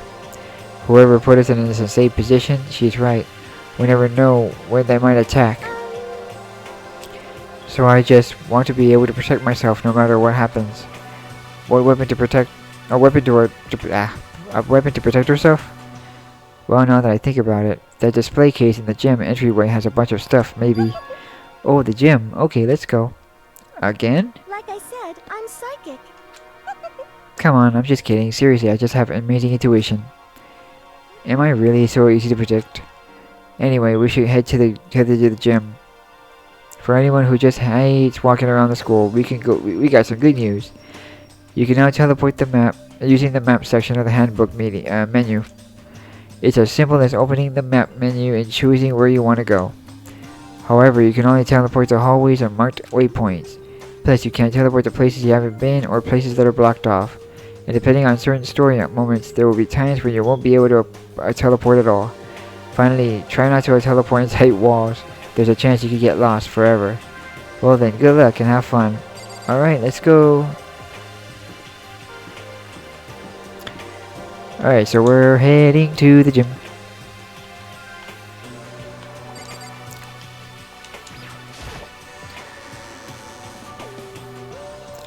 Whoever put us in this unsafe position? She's right. We never know when they might attack. So I just want to be able to protect myself no matter what happens. What weapon to protect? A weapon to protect herself? Well, now that I think about it, that display case in the gym entryway has a bunch of stuff, maybe. Oh, the gym. Okay, let's go. Again? Like I said, I'm psychic. Come on, I'm just kidding. Seriously, I just have amazing intuition. Am I really so easy to predict? Anyway, we should head to the gym. For anyone who just hates walking around the school, we got some good news. You can now teleport the map using the map section of the handbook menu. It's as simple as opening the map menu and choosing where you want to go. However, you can only teleport to hallways and marked waypoints. Plus, you can't teleport to places you haven't been or places that are blocked off. And depending on certain story moments, there will be times when you won't be able to teleport at all. Finally, try not to teleport in tight walls. There's a chance you could get lost forever. Well then, good luck and have fun. Alright, let's go. Alright, so we're heading to the gym.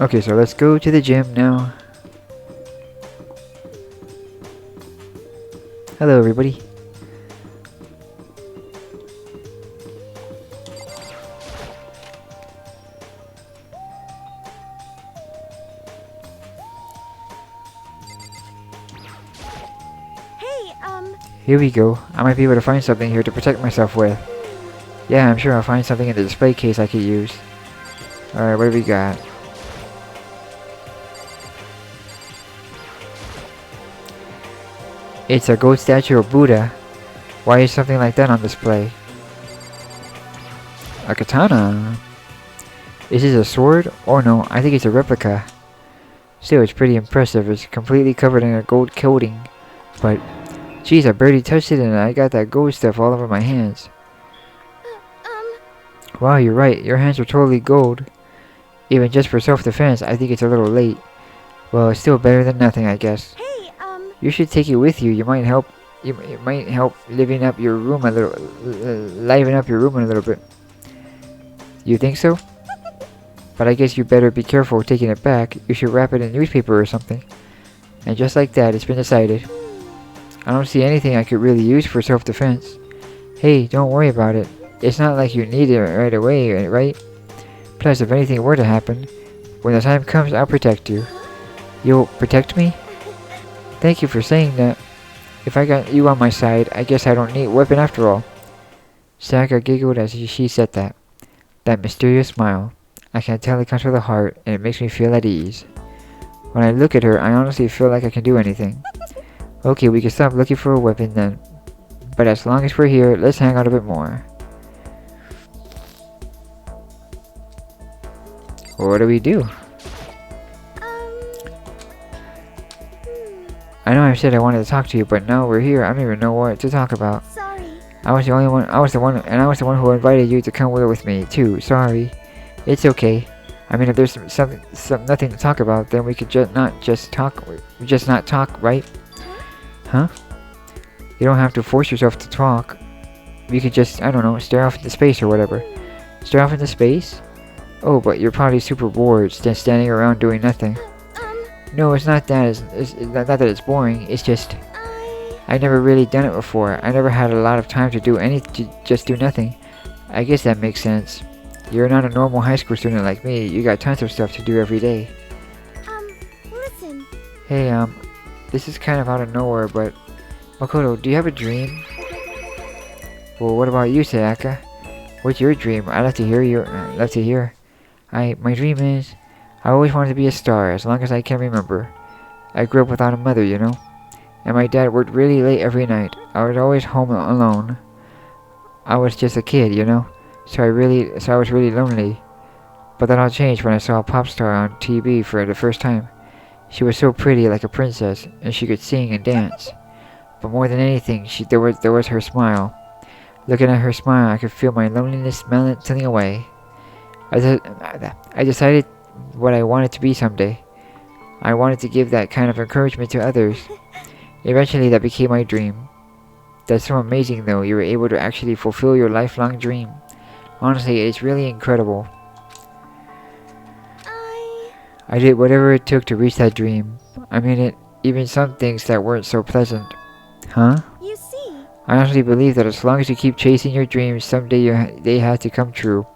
Okay, so let's go to the gym now. Hello, everybody. Here we go. I might be able to find something here to protect myself with. Yeah, I'm sure I'll find something in the display case I could use. Alright, what do we got? It's a gold statue of Buddha. Why is something like that on display? A katana? Is this a sword? Oh no, I think it's a replica. Still, it's pretty impressive. It's completely covered in a gold coating. But, geez, I barely touched it and I got that gold stuff all over my hands. Wow, you're right. Your hands are totally gold. Even just for self-defense, I think it's a little late. Well, it's still better than nothing, I guess. Hey, You should take it with you. You might help. It might help liven up your room a little bit. You think so? But I guess you better be careful taking it back. You should wrap it in newspaper or something. And just like that, it's been decided. I don't see anything I could really use for self-defense. Hey, don't worry about it. It's not like you need it right away, right? Plus, if anything were to happen, when the time comes, I'll protect you. You'll protect me? Thank you for saying that. If I got you on my side, I guess I don't need a weapon after all. Sayaka giggled as she said that. That mysterious smile. I can tell it comes from the heart, and it makes me feel at ease. When I look at her, I honestly feel like I can do anything. Okay, we can stop looking for a weapon then. But as long as we're here, let's hang out a bit more. What do we do? I know I said I wanted to talk to you, but now we're here. I don't even know what to talk about. sorry. I was the one who invited you to come with me too. Sorry. It's okay. I mean, if there's nothing to talk about, then we could not talk, right? Huh? You don't have to force yourself to talk. You could just, I don't know, stare off into space or whatever. Stare off into space? Oh, but you're probably super bored, standing around doing nothing. No, it's not that. It's not that it's boring. It's just I've never really done it before. I never had a lot of time to do just do nothing. I guess that makes sense. You're not a normal high school student like me. You got tons of stuff to do every day. Listen. Hey, this is kind of out of nowhere, but Makoto, do you have a dream? Well, what about you, Sayaka? What's your dream? I'd love to hear my dream is, I always wanted to be a star as long as I can remember. I grew up without a mother, you know, and my dad worked really late every night. I was always home alone. I was just a kid, you know, so I was really lonely. But that all changed when I saw a pop star on TV for the first time. She was so pretty, like a princess, and she could sing and dance. But more than anything, there was her smile. Looking at her smile, I could feel my loneliness melting away. I decided what I wanted to be someday. I wanted to give that kind of encouragement to others. Eventually, that became my dream. That's so amazing, though. You were able to actually fulfill your lifelong dream. Honestly, it's really incredible. I did whatever it took to reach that dream. I mean it, even some things that weren't so pleasant. Huh? You see. I honestly believe that as long as you keep chasing your dreams, someday they have to come true.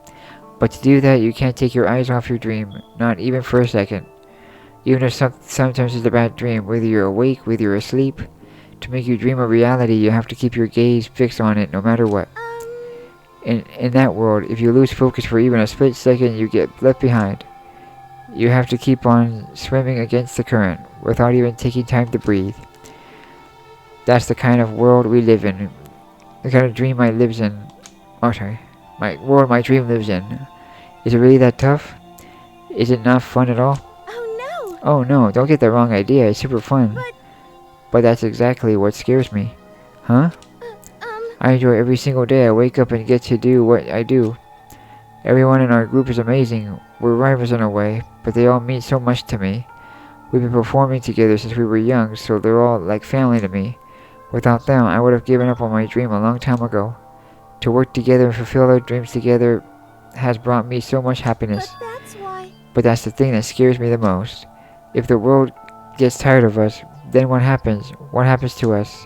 But to do that, you can't take your eyes off your dream, not even for a second. Even if sometimes it's a bad dream, whether you're awake, whether you're asleep, to make your dream a reality, you have to keep your gaze fixed on it no matter what. In that world, if you lose focus for even a split second, you get left behind. You have to keep on swimming against the current, without even taking time to breathe. That's the kind of world we live in. The kind of dream my dream lives in. Is it really that tough? Is it not fun at all? Oh no! Oh no, don't get the wrong idea, it's super fun. But that's exactly what scares me. Huh? I enjoy every single day I wake up and get to do what I do. Everyone in our group is amazing. We're rivals in a way, but they all mean so much to me. We've been performing together since we were young, so they're all like family to me. Without them, I would have given up on my dream a long time ago. To work together and fulfill our dreams together has brought me so much happiness. But that's why. But that's the thing that scares me the most. If the world gets tired of us, then what happens? What happens to us?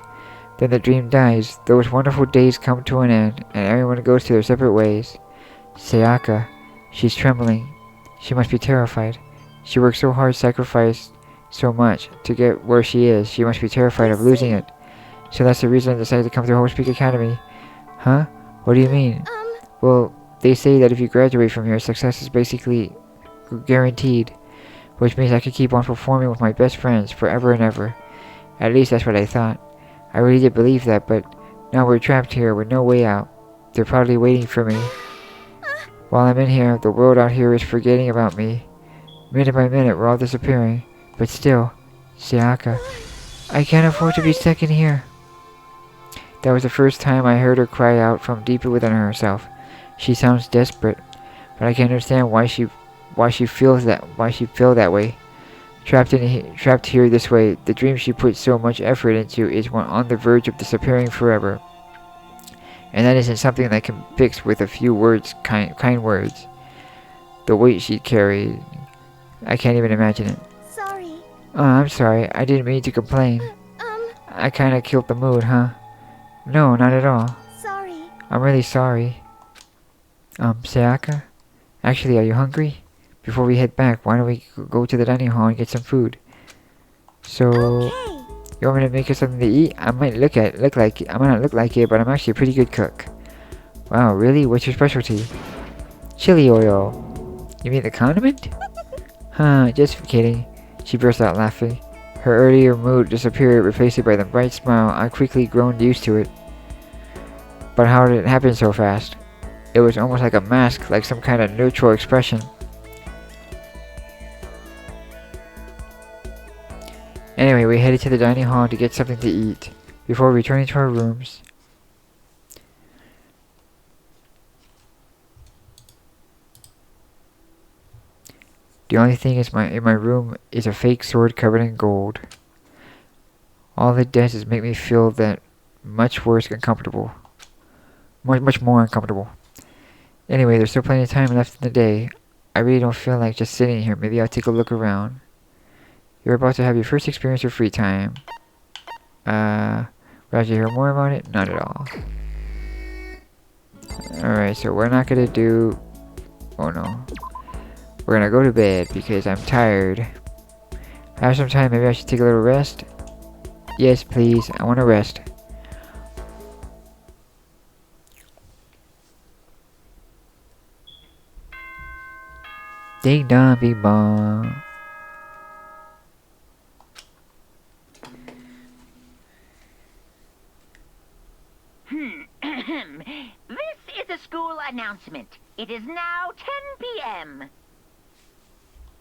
Then the dream dies, those wonderful days come to an end, and everyone goes to their separate ways. Sayaka, she's trembling. She must be terrified. She worked so hard, sacrificed so much to get where she is. She must be terrified of losing it. So that's the reason I decided to come to Hope's Peak Academy. Huh? What do you mean? Well, they say that if you graduate from here, success is basically guaranteed. Which means I could keep on performing with my best friends forever and ever. At least that's what I thought. I really did believe that, but now we're trapped here with no way out. They're probably waiting for me. While I'm in here, the world out here is forgetting about me. Minute by minute, we're all disappearing. But still, Sayaka, I can't afford to be stuck in here. That was the first time I heard her cry out from deep within herself. She sounds desperate, but I can't understand why she felt that way. Trapped here this way, the dream she put so much effort into is one on the verge of disappearing forever. And that isn't something that can fix with a few words, kind words. The weight she carried, I can't even imagine it. Sorry. Oh, I'm sorry. I didn't mean to complain. I kinda killed the mood, huh? No, not at all. Sorry. I'm really sorry. Sayaka? Actually, are you hungry? Before we head back, why don't we go to the dining hall and get some food? So, Okay. you want me to make us something to eat? I might not look like it, but I'm actually a pretty good cook. Wow, really? What's your specialty? Chili oil. You mean the condiment? Huh, just kidding. She burst out laughing. Her earlier mood disappeared, replaced by the bright smile. I quickly grown used to it. But how did it happen so fast? It was almost like a mask, like some kind of neutral expression. Anyway, we headed to the dining hall to get something to eat, before returning to our rooms. The only thing in my room is a fake sword covered in gold. All it does is make me feel that much more uncomfortable. Anyway, there's still plenty of time left in the day. I really don't feel like just sitting here. Maybe I'll take a look around. You're about to have your first experience of free time. Would you hear more about it? Not at all. Alright, so we're not gonna do... Oh no. We're gonna go to bed because I'm tired. I have some time, maybe I should take a little rest? Yes, please, I wanna rest. Ding dong, bing bong. This is a school announcement. It is now 10 p.m.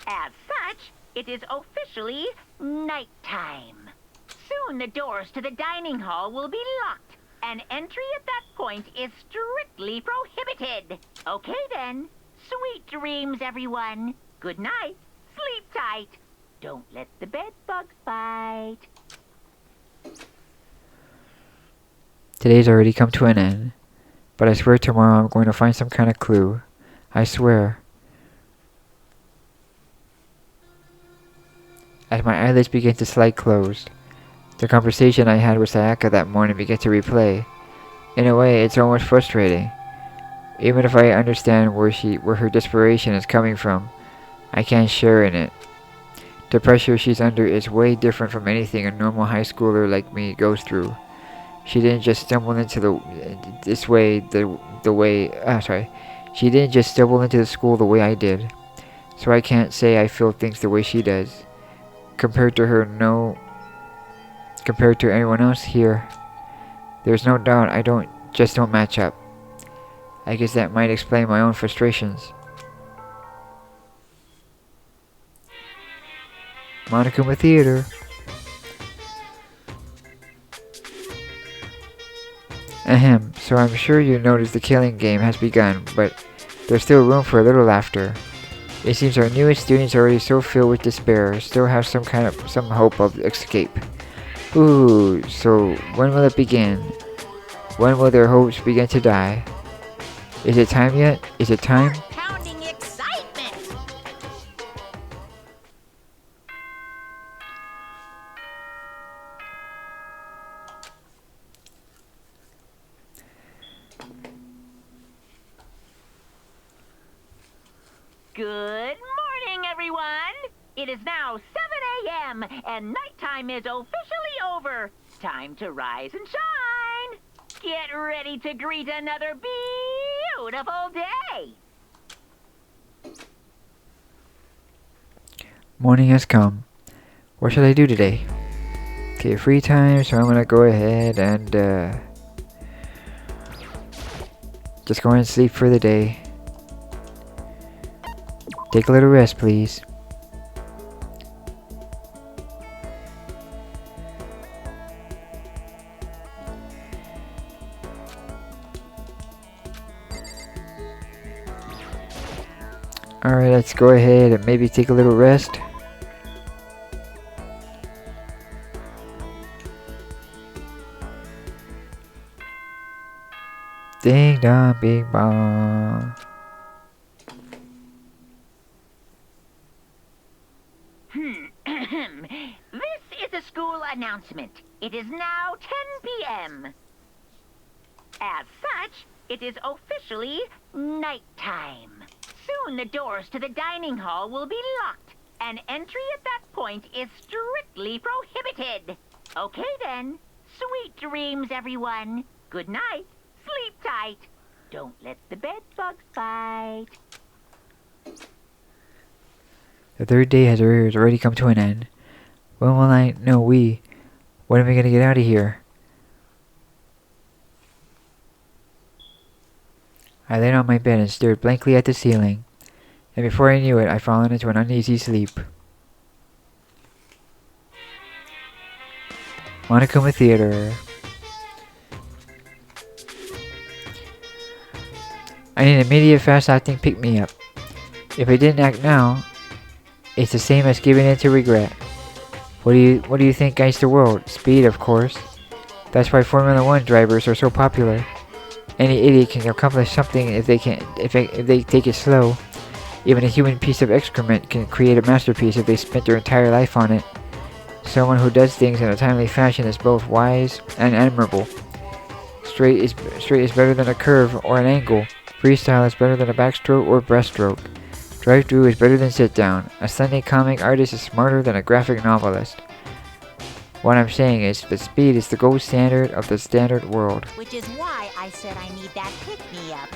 As such, it is officially nighttime. Soon the doors to the dining hall will be locked, and entry at that point is strictly prohibited. Okay then. Sweet dreams, everyone. Good night. Sleep tight. Don't let the bed bugs bite. Today's already come to an end, but I swear tomorrow I'm going to find some kind of clue. I swear. As my eyelids begin to slide closed, the conversation I had with Sayaka that morning began to replay. In a way, it's almost frustrating. Even if I understand where her desperation is coming from, I can't share in it. The pressure she's under is way different from anything a normal high schooler like me goes through. She didn't just stumble into She didn't just stumble into the school the way I did. So I can't say I feel things the way she does. Compared to anyone else here, there's no doubt I don't match up. I guess that might explain my own frustrations. Monokuma Theater. Ahem, so I'm sure you noticed the killing game has begun, but there's still room for a little laughter. It seems our newest students are already so filled with despair, still have some hope of escape. Ooh, so when will it begin? When will their hopes begin to die? Is it time yet? Is it time? Pounding excitement. Good morning, everyone. It is now 7 a.m. and nighttime is officially over. Time to rise and shine. Get ready to greet another beautiful day. Morning has come. What should I do today? Okay, free time, so I'm gonna go ahead and just go and sleep for the day. Take a little rest, please. Alright, let's go ahead and maybe take a little rest. Ding dong, bing bong. This is a school announcement. It is now 10 p.m. As such, it is officially nighttime. Soon the doors to the dining hall will be locked, and entry at that point is strictly prohibited. Okay then. Sweet dreams, everyone. Good night. Sleep tight. Don't let the bed bugs bite. The third day has already come to an end. When will I know when am I gonna get out of here? I laid on my bed and stared blankly at the ceiling, and before I knew it, I'd fallen into an uneasy sleep. Monokuma Theater. I need an immediate fast-acting pick-me-up. If I didn't act now, it's the same as giving in to regret. What do you think guides the world? Speed, of course. That's why Formula 1 drivers are so popular. Any idiot can accomplish something if they take it slow. Even a human piece of excrement can create a masterpiece if they spent their entire life on it. Someone who does things in a timely fashion is both wise and admirable. Straight is better than a curve or an angle. Freestyle is better than a backstroke or breaststroke. Drive-through is better than sit-down. A Sunday comic artist is smarter than a graphic novelist. What I'm saying is that speed is the gold standard of the standard world. Which is why I said I need that pick-me-up.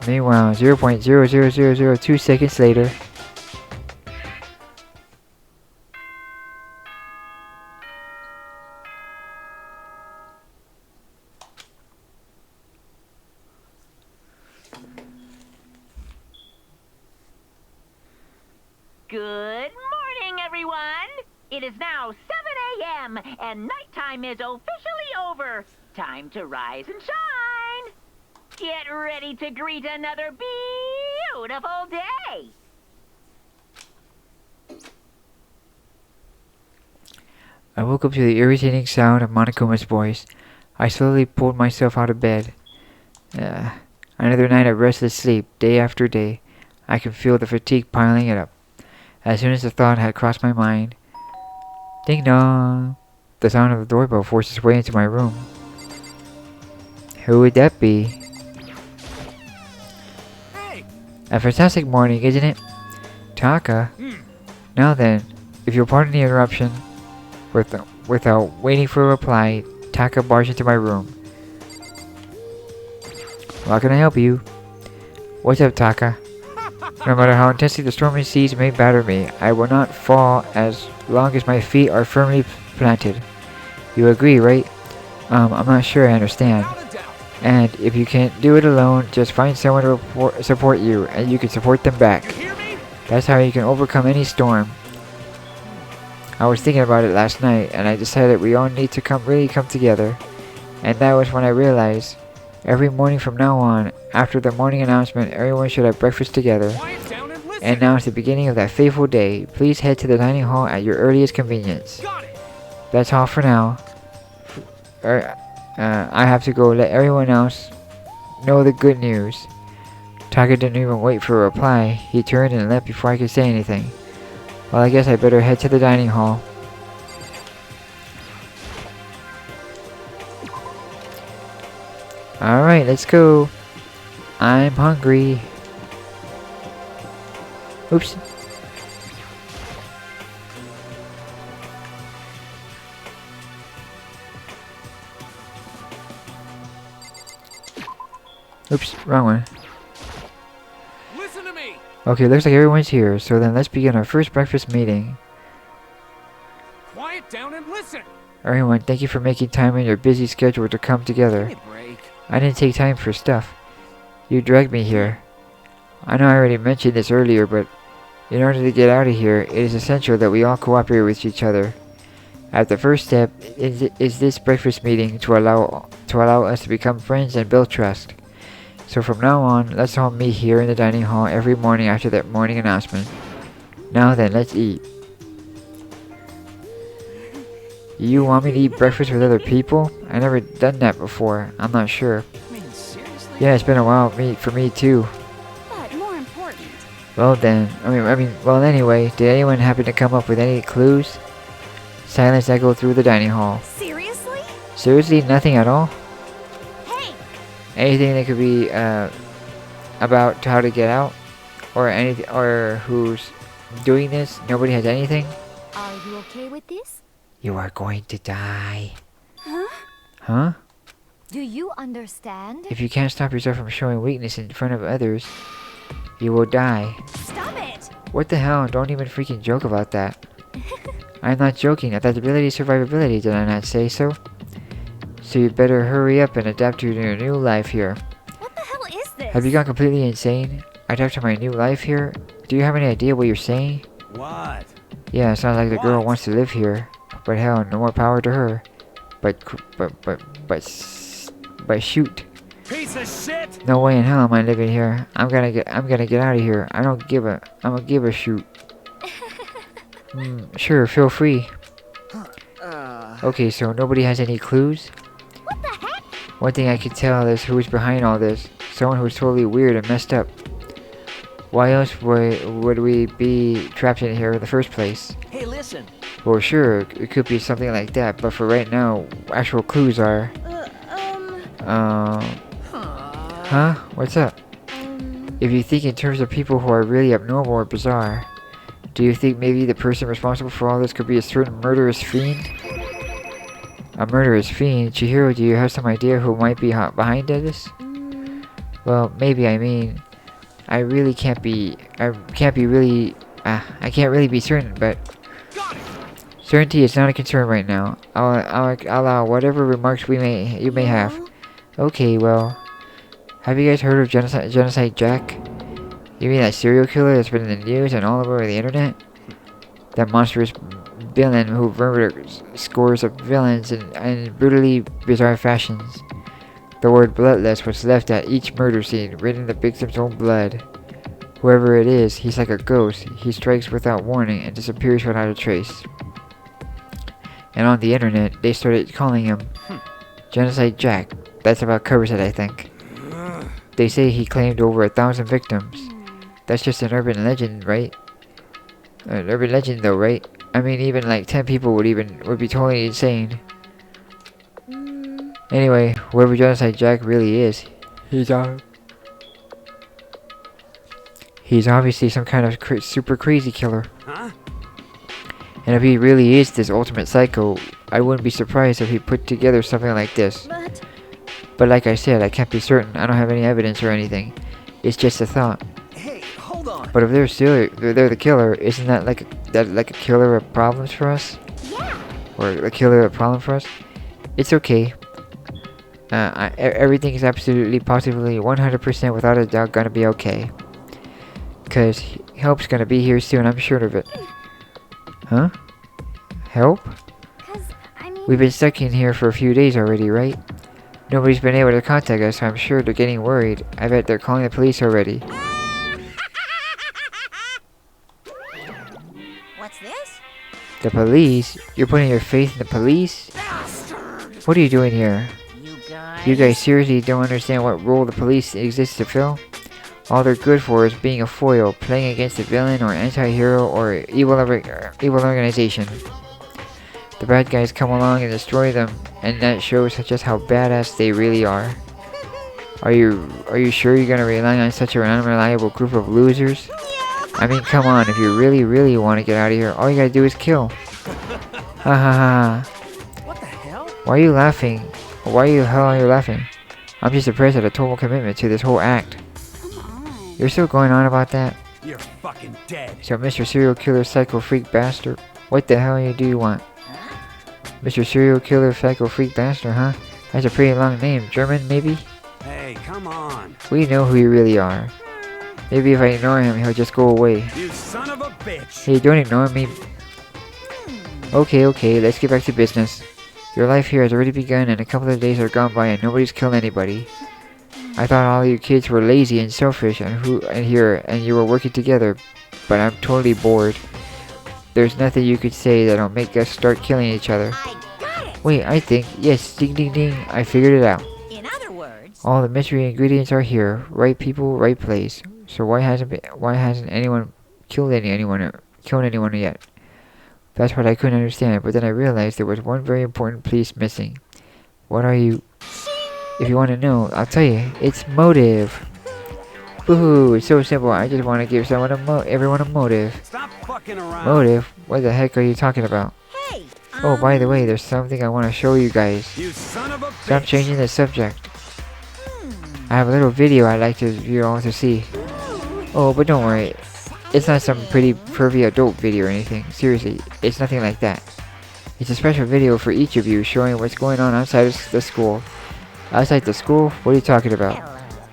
Meanwhile, 0.00002 seconds later. Good morning, everyone. It is now 7 a.m. and nighttime is officially over. Time to rise and shine. Get ready to greet another beautiful day. I woke up to the irritating sound of Monokuma's voice. I slowly pulled myself out of bed. Another night of restless sleep, day after day. I could feel the fatigue piling it up. As soon as the thought had crossed my mind, ding dong! The sound of the doorbell forced its way into my room. Who would that be? Hey! A fantastic morning, isn't it? Taka. Now then, if you'll pardon the interruption, without waiting for a reply, Taka barged into my room. How can I help you? What's up, Taka? No matter how intensely the stormy seas may batter me, I will not fall as long as my feet are firmly planted. You agree, right? I'm not sure I understand. Without a doubt. And if you can't do it alone, just find someone to support you, and you can support them back. You hear me? That's how you can overcome any storm. I was thinking about it last night, and I decided we all need to really come together. And that was when I realized, every morning from now on, after the morning announcement, everyone should have breakfast together. Quiet down and listen. And now is the beginning of that fateful day. Please head to the dining hall at your earliest convenience. Got it. That's all for now. I have to go let everyone else know the good news. Taka didn't even wait for a reply. He turned and left before I could say anything. Well, I guess I better head to the dining hall. Alright, let's go. I'm hungry. Oops. Oops, wrong one. Listen to me. Okay, looks like everyone's here, so then let's begin our first breakfast meeting. Quiet down and listen. Everyone, thank you for making time in your busy schedule to come together. Give me a break. I didn't take time for stuff. You dragged me here. I know I already mentioned this earlier, but in order to get out of here, it is essential that we all cooperate with each other. At the first step is this breakfast meeting to allow us to become friends and build trust. So from now on, let's all meet here in the dining hall every morning after that morning announcement. Now then, let's eat. You want me to eat breakfast with other people? I never done that before. I'm not sure. I mean, seriously? Yeah, it's been a while for me too. But more important. Well then, well anyway, did anyone happen to come up with any clues? Silence echoed through the dining hall. Seriously? Seriously, nothing at all? Hey! Anything that could be about how to get out, or who's doing this? Nobody has anything. Are you okay with this? You are going to die. Huh? Huh? Do you understand? If you can't stop yourself from showing weakness in front of others, you will die. Stop it! What the hell? Don't even freaking joke about that. I'm not joking. Adaptability, survivability. Did I not say so? So you better hurry up and adapt to your new life here. What the hell is this? Have you gone completely insane? Adapt to my new life here? Do you have any idea what you're saying? What? Yeah, it sounds like the girl What? wants to live here. But hell, no more power to her. But shoot. Piece of shit! No way in hell am I living here. I'm gonna get out of here. I'm gonna give a shoot. Sure, feel free. Okay, so nobody has any clues? What the heck? One thing I could tell is who's behind all this. Someone who's totally weird and messed up. Why else would we be trapped in here in the first place? Hey, listen. Well, sure, it could be something like that, but for right now, actual clues are... Huh? What's up? If you think in terms of people who are really abnormal or bizarre, do you think maybe the person responsible for all this could be a certain murderous fiend? A murderous fiend? Chihiro, do you have some idea who might be behind this? Well, maybe, I mean, I can't really be certain, but certainty is not a concern right now. I'll allow whatever remarks you may have. Okay, well, have you guys heard of Genocide Jack? You mean that serial killer that's been in the news and all over the internet? That monstrous villain who murdered scores of villains in brutally bizarre fashions. The word bloodless was left at each murder scene, written in the victim's own blood. Whoever it is, he's like a ghost. He strikes without warning and disappears without a trace. And on the internet, they started calling him Genocide Jack. That's about covers it, I think. They say he claimed over 1,000 victims. That's just an urban legend, right? An urban legend, though, right? I mean, even like 10 people would be totally insane. Anyway, whoever Genocide Jack really is, he's obviously some kind of super crazy killer. Huh? And if he really is this ultimate psycho, I wouldn't be surprised if he put together something like this. But like I said, I can't be certain. I don't have any evidence or anything. It's just a thought. Hey, hold on. But if they're the killer, isn't that like a killer of problems for us? Yeah. Or a killer of problem for us? It's okay. Everything is absolutely, positively, 100% without a doubt gonna be okay. Cause help's gonna be here soon, I'm sure of it. Huh? Help? 'Cause, I mean... We've been stuck in here for a few days already, right? Nobody's been able to contact us, so I'm sure they're getting worried. I bet they're calling the police already. What's this? The police? You're putting your faith in the police? What are you doing here? You guys seriously don't understand what role the police exists to fill? All they're good for is being a foil, playing against a villain or anti-hero or evil organization. The bad guys come along and destroy them, and that shows just how badass they really are. Are you sure you're gonna rely on such an unreliable group of losers? I mean, come on, if you really want to get out of here, all you gotta do is kill. Ha ha ha. What the hell? Why are you laughing? Why the hell are you laughing? I'm just impressed at a total commitment to this whole act. You're still going on about that? You're fucking dead. So Mr. Serial Killer Psycho Freak Bastard, what the hell do you want? Mr. Serial Killer Psycho Freak Bastard, huh? That's a pretty long name. German, maybe? Hey, come on. We know who you really are. Maybe if I ignore him, he'll just go away. You son of a bitch. Hey, don't ignore me. Okay, let's get back to business. Your life here has already begun and a couple of days are gone by and nobody's killed anybody. I thought all you kids were lazy and selfish and you were working together, but I'm totally bored. There's nothing you could say that'll make us start killing each other. I got it. Wait, I think, yes, ding ding ding, I figured it out. In other words, All the mystery ingredients are here. Right people, right place. So why hasn't anyone killed anyone yet? That's what I couldn't understand, but then I realized there was one very important piece missing. What are you? If you want to know, I'll tell you. It's motive. Boo-hoo, it's so simple. I just want to give everyone a motive. Stop fucking around. Motive? What the heck are you talking about? hey. Oh, by the way, there's something I want to show you guys. You son of a bitch. Stop changing the subject. I have a little video I'd like you all to see. Oh, but don't worry. It's not some pretty pervy adult video or anything. Seriously, it's nothing like that. It's a special video for each of you showing what's going on outside of the school. Outside the school? What are you talking about?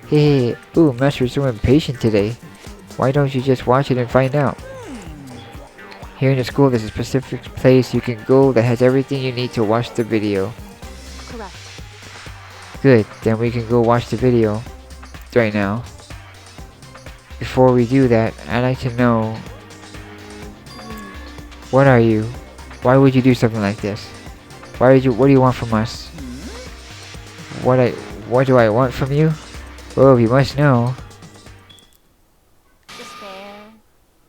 Hey, ooh, Master's so impatient today. Why don't you just watch it and find out? Here in the school, there's a specific place you can go that has everything you need to watch the video. Correct. Good, then we can go watch the video right now. Before we do that, I'd like to know, what are you? Why would you do something like this? What do you want from us? What do I want from you? Oh, you must know. Despair.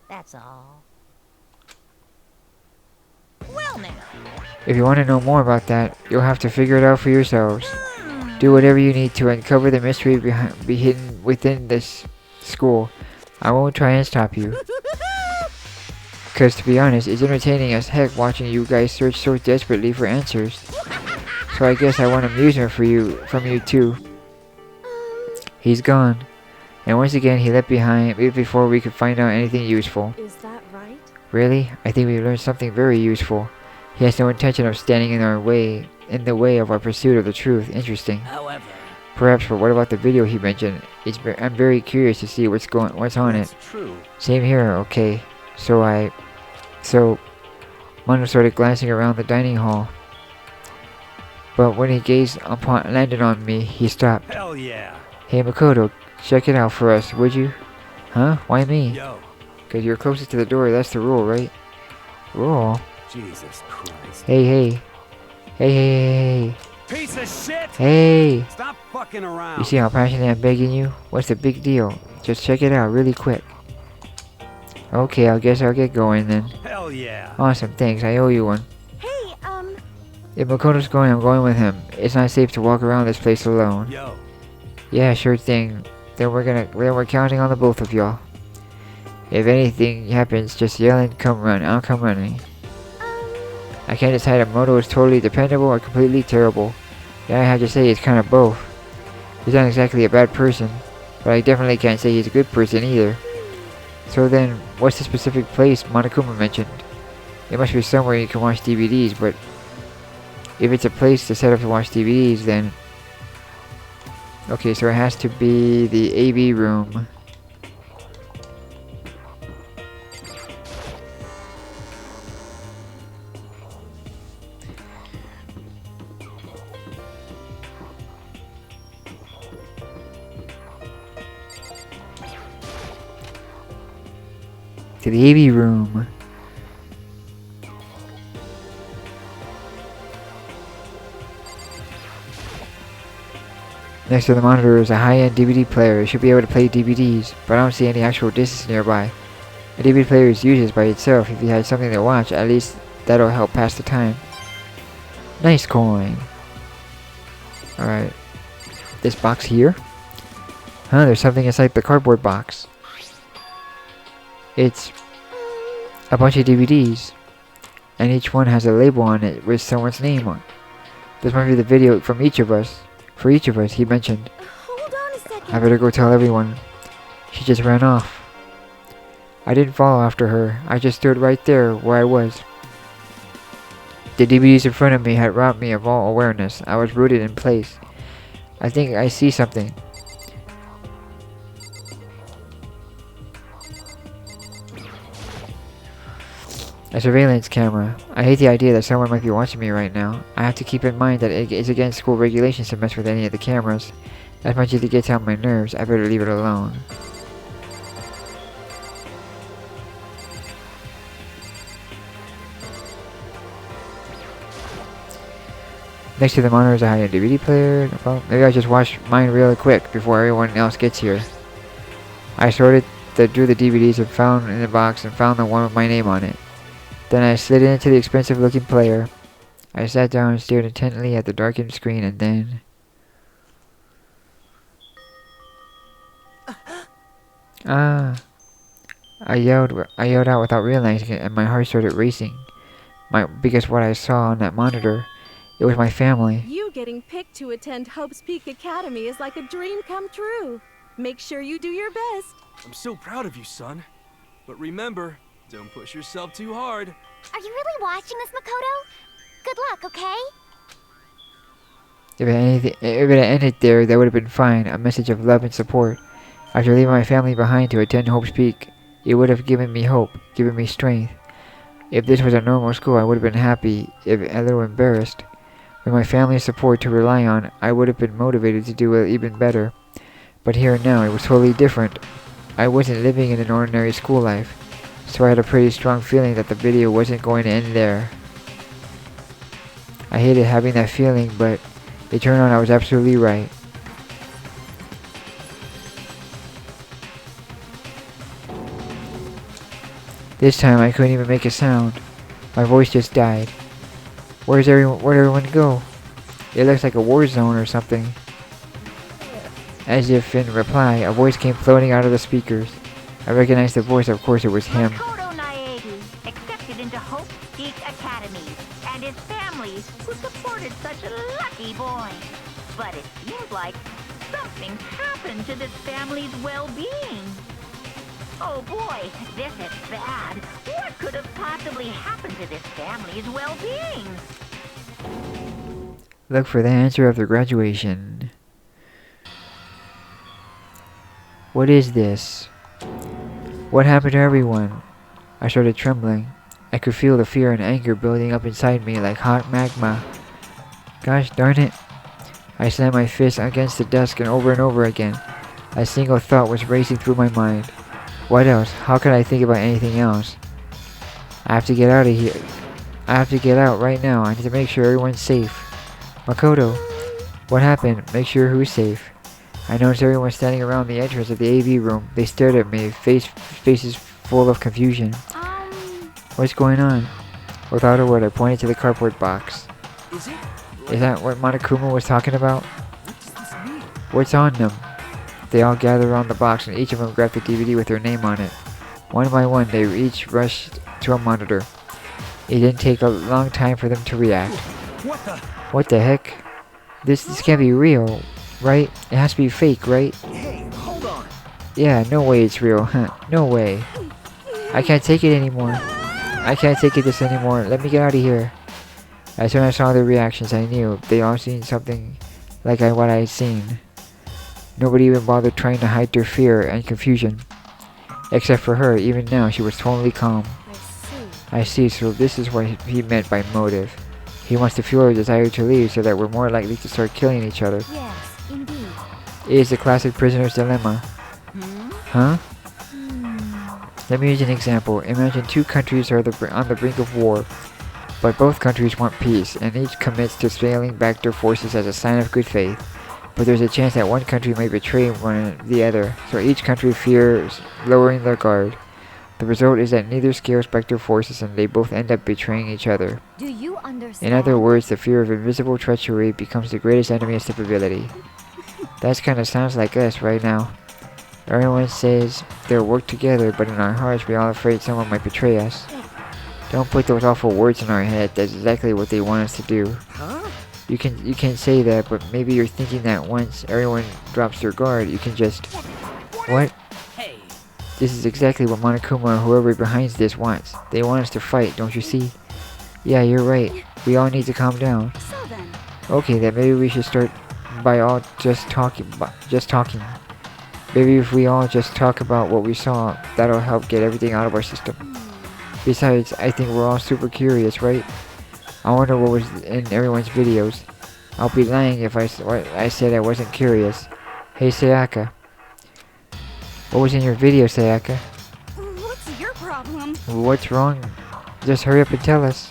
That's all. Well now. If you want to know more about that, you'll have to figure it out for yourselves. Do whatever you need to uncover the mystery be hidden within this school. I won't try and stop you. Cause to be honest, it's entertaining as heck watching you guys search so desperately for answers. So I guess I want amusement from you too. He's gone. And once again, he left behind before we could find out anything useful. Is that right? Really? I think we learned something very useful. He has no intention of standing in the way of our pursuit of the truth. Interesting. However, Perhaps, but what about the video he mentioned? I'm very curious to see what's on it. that's true. Same here. Okay. So Mondo started glancing around the dining hall. But when he landed on me, he stopped. Hell yeah. Hey Makoto, check it out for us, would you? Huh? Why me? Yo, Cause you're closest to the door, that's the rule, right? Rule? Jesus Christ. Hey. Hey. Piece of shit! Hey! Stop fucking around. You see how passionately I'm begging you? What's the big deal? Just check it out really quick. Okay, I guess I'll get going then. Hell yeah. Awesome, thanks, I owe you one. Hey, If Makoto's going, I'm going with him. It's not safe to walk around this place alone. Yo, Yeah, sure thing. Then we're counting on the both of y'all. If anything happens, just yell and come run. I'll come running. I can't decide if Moto is totally dependable or completely terrible. Yeah, I have to say it's kind of both. He's not exactly a bad person, but I definitely can't say he's a good person either. So then, what's the specific place Monokuma mentioned? It must be somewhere you can watch DVDs, but if it's a place to set up to watch DVDs, then... Okay, so it has to be the AV room. To the AV room. Next to the monitor is a high-end DVD player. It should be able to play DVDs, but I don't see any actual discs nearby. A DVD player is useless by itself. If you had something to watch, at least that'll help pass the time. Nice coin. Alright. This box here? Huh, there's something inside the cardboard box. It's a bunch of DVDs, and each one has a label on it with someone's name on. This might be the video from each of us. For each of us, he mentioned. hold on a second. I better go tell everyone. She just ran off. I didn't follow after her. I just stood right there where I was. The DVDs in front of me had robbed me of all awareness. I was rooted in place. I think I see something. A surveillance camera. I hate the idea that someone might be watching me right now. I have to keep in mind that it is against school regulations to mess with any of the cameras. As much as it gets on my nerves, I better leave it alone. Next to the monitor is a high-end DVD player. No problem. Maybe I'll just watch mine really quick before everyone else gets here. I sorted through the DVDs and found in the box and found the one with my name on it. Then I slid into the expensive-looking player. I sat down and stared intently at the darkened screen, and then... I yelled out without realizing it, and my heart started racing. Because what I saw on that monitor, it was my family. You getting picked to attend Hope's Peak Academy is like a dream come true. Make sure you do your best. I'm so proud of you, son. But remember, don't push yourself too hard. Are you really watching this, Makoto? Good luck, okay? If it had ended there, that would have been fine. A message of love and support. After leaving my family behind to attend Hope's Peak, it would have given me hope, given me strength. If this was a normal school, I would have been happy, if a little embarrassed. With my family's support to rely on, I would have been motivated to do even better. But here and now, it was totally different. I wasn't living in an ordinary school life, so I had a pretty strong feeling that the video wasn't going to end there. I hated having that feeling, but it turned out I was absolutely right. This time I couldn't even make a sound. My voice just died. Where'd everyone go? It looks like a war zone or something. As if in reply, a voice came floating out of the speakers. I recognized the voice, of course it was him. Makoto Naegi, accepted into Hope Peak Academy, and his family, who supported such a lucky boy. But it seems like Something's happened to this family's well-being. Oh boy, this is bad. What could have possibly happened to this family's well-being? Look for the answer after graduation. What is this? What happened to everyone? I started trembling. I could feel the fear and anger building up inside me like hot magma. Gosh darn it. I slammed my fist against the desk and over again. A single thought was racing through my mind. What else? How could I think about anything else? I have to get out of here. I have to get out right now. I need to make sure everyone's safe. Makoto, what happened? Make sure who's safe. I noticed everyone standing around the entrance of the AV room. They stared at me, faces full of confusion. What's going on? Without a word, I pointed to the cardboard box. Is it? Is that what Monokuma was talking about? What does this mean? What's on them? They all gathered around the box and each of them grabbed the DVD with their name on it. One by one, they each rushed to a monitor. It didn't take a long time for them to react. What the heck? This can't be real, right? It has to be fake, right? Hey, hold on. Yeah, no way it's real, huh? No way. I can't take it anymore. I can't take this anymore. Let me get out of here. As soon as I saw their reactions, I knew they all seen something like what I had seen. Nobody even bothered trying to hide their fear and confusion. Except for her, even now, she was totally calm. I see, so this is what he meant by motive. He wants to fuel our desire to leave so that we're more likely to start killing each other. Yes, indeed. It is the classic prisoner's dilemma. Huh? Let me use an example. Imagine two countries are on the brink of war, but both countries want peace, and each commits to scaling back their forces as a sign of good faith. But there's a chance that one country may betray the other, so each country fears lowering their guard. The result is that neither scales back their forces and they both end up betraying each other. Do you understand? In other words, the fear of invisible treachery becomes the greatest enemy of stability. That kind of sounds like us right now. Everyone says they'll work together, but in our hearts we're all afraid someone might betray us. Don't put those awful words in our head. That's exactly what they want us to do. Huh? You can say that, but maybe you're thinking that once everyone drops their guard, you can just... What? Hey. This is exactly what Monokuma or whoever behind this wants. They want us to fight, don't you see? Yeah, you're right. We all need to calm down. So then, Okay, then maybe we should start by all just talking. Maybe if we all just talk about what we saw, that'll help get everything out of our system. Besides, I think we're all super curious, right? I wonder what was in everyone's videos. I'll be lying if I said I wasn't curious. Hey Sayaka. What was in your video, Sayaka? what's your problem? What's wrong? Just hurry up and tell us.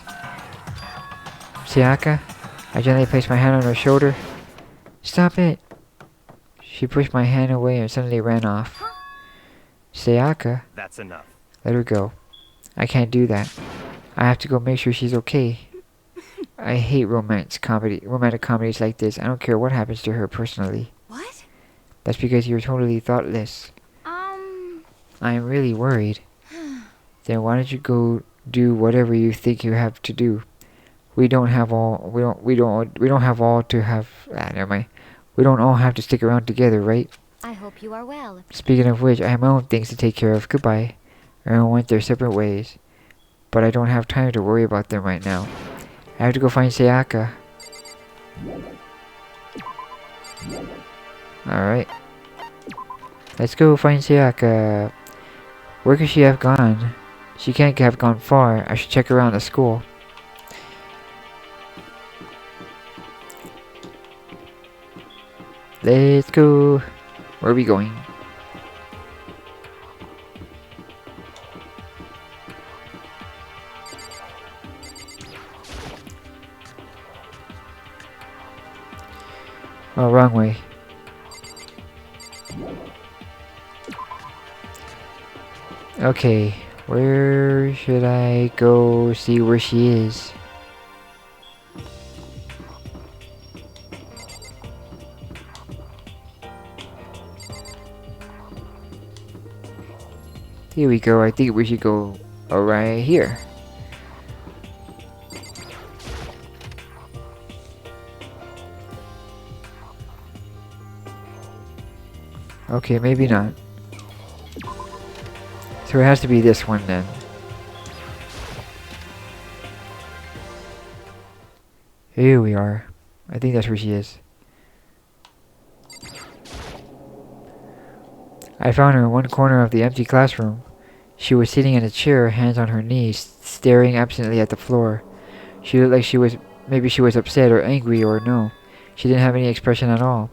Sayaka? I gently placed my hand on her shoulder. Stop it! She pushed my hand away and suddenly ran off. Sayaka? That's enough. Let her go. I can't do that. I have to go make sure she's okay. I hate romantic comedies like this. I don't care what happens to her personally. What? That's because you're totally thoughtless. I'm really worried. Then why don't you go do whatever you think you have to do? We don't all have to stick around together, right? I hope you are well. Speaking of which, I have my own things to take care of. Goodbye. Everyone went their separate ways. But I don't have time to worry about them right now. I have to go find Sayaka. Alright. Let's go find Sayaka. Where could she have gone? She can't have gone far. I should check around the school. Let's go. Where are we going? Oh, wrong way. Okay, where should I go see where she is? Here we go. I think we should go right here. Okay, maybe not. So it has to be this one then. Here we are. I think that's where she is. I found her in one corner of the empty classroom. She was sitting in a chair, hands on her knees, staring absently at the floor. She looked like maybe she was upset or angry, or no. She didn't have any expression at all.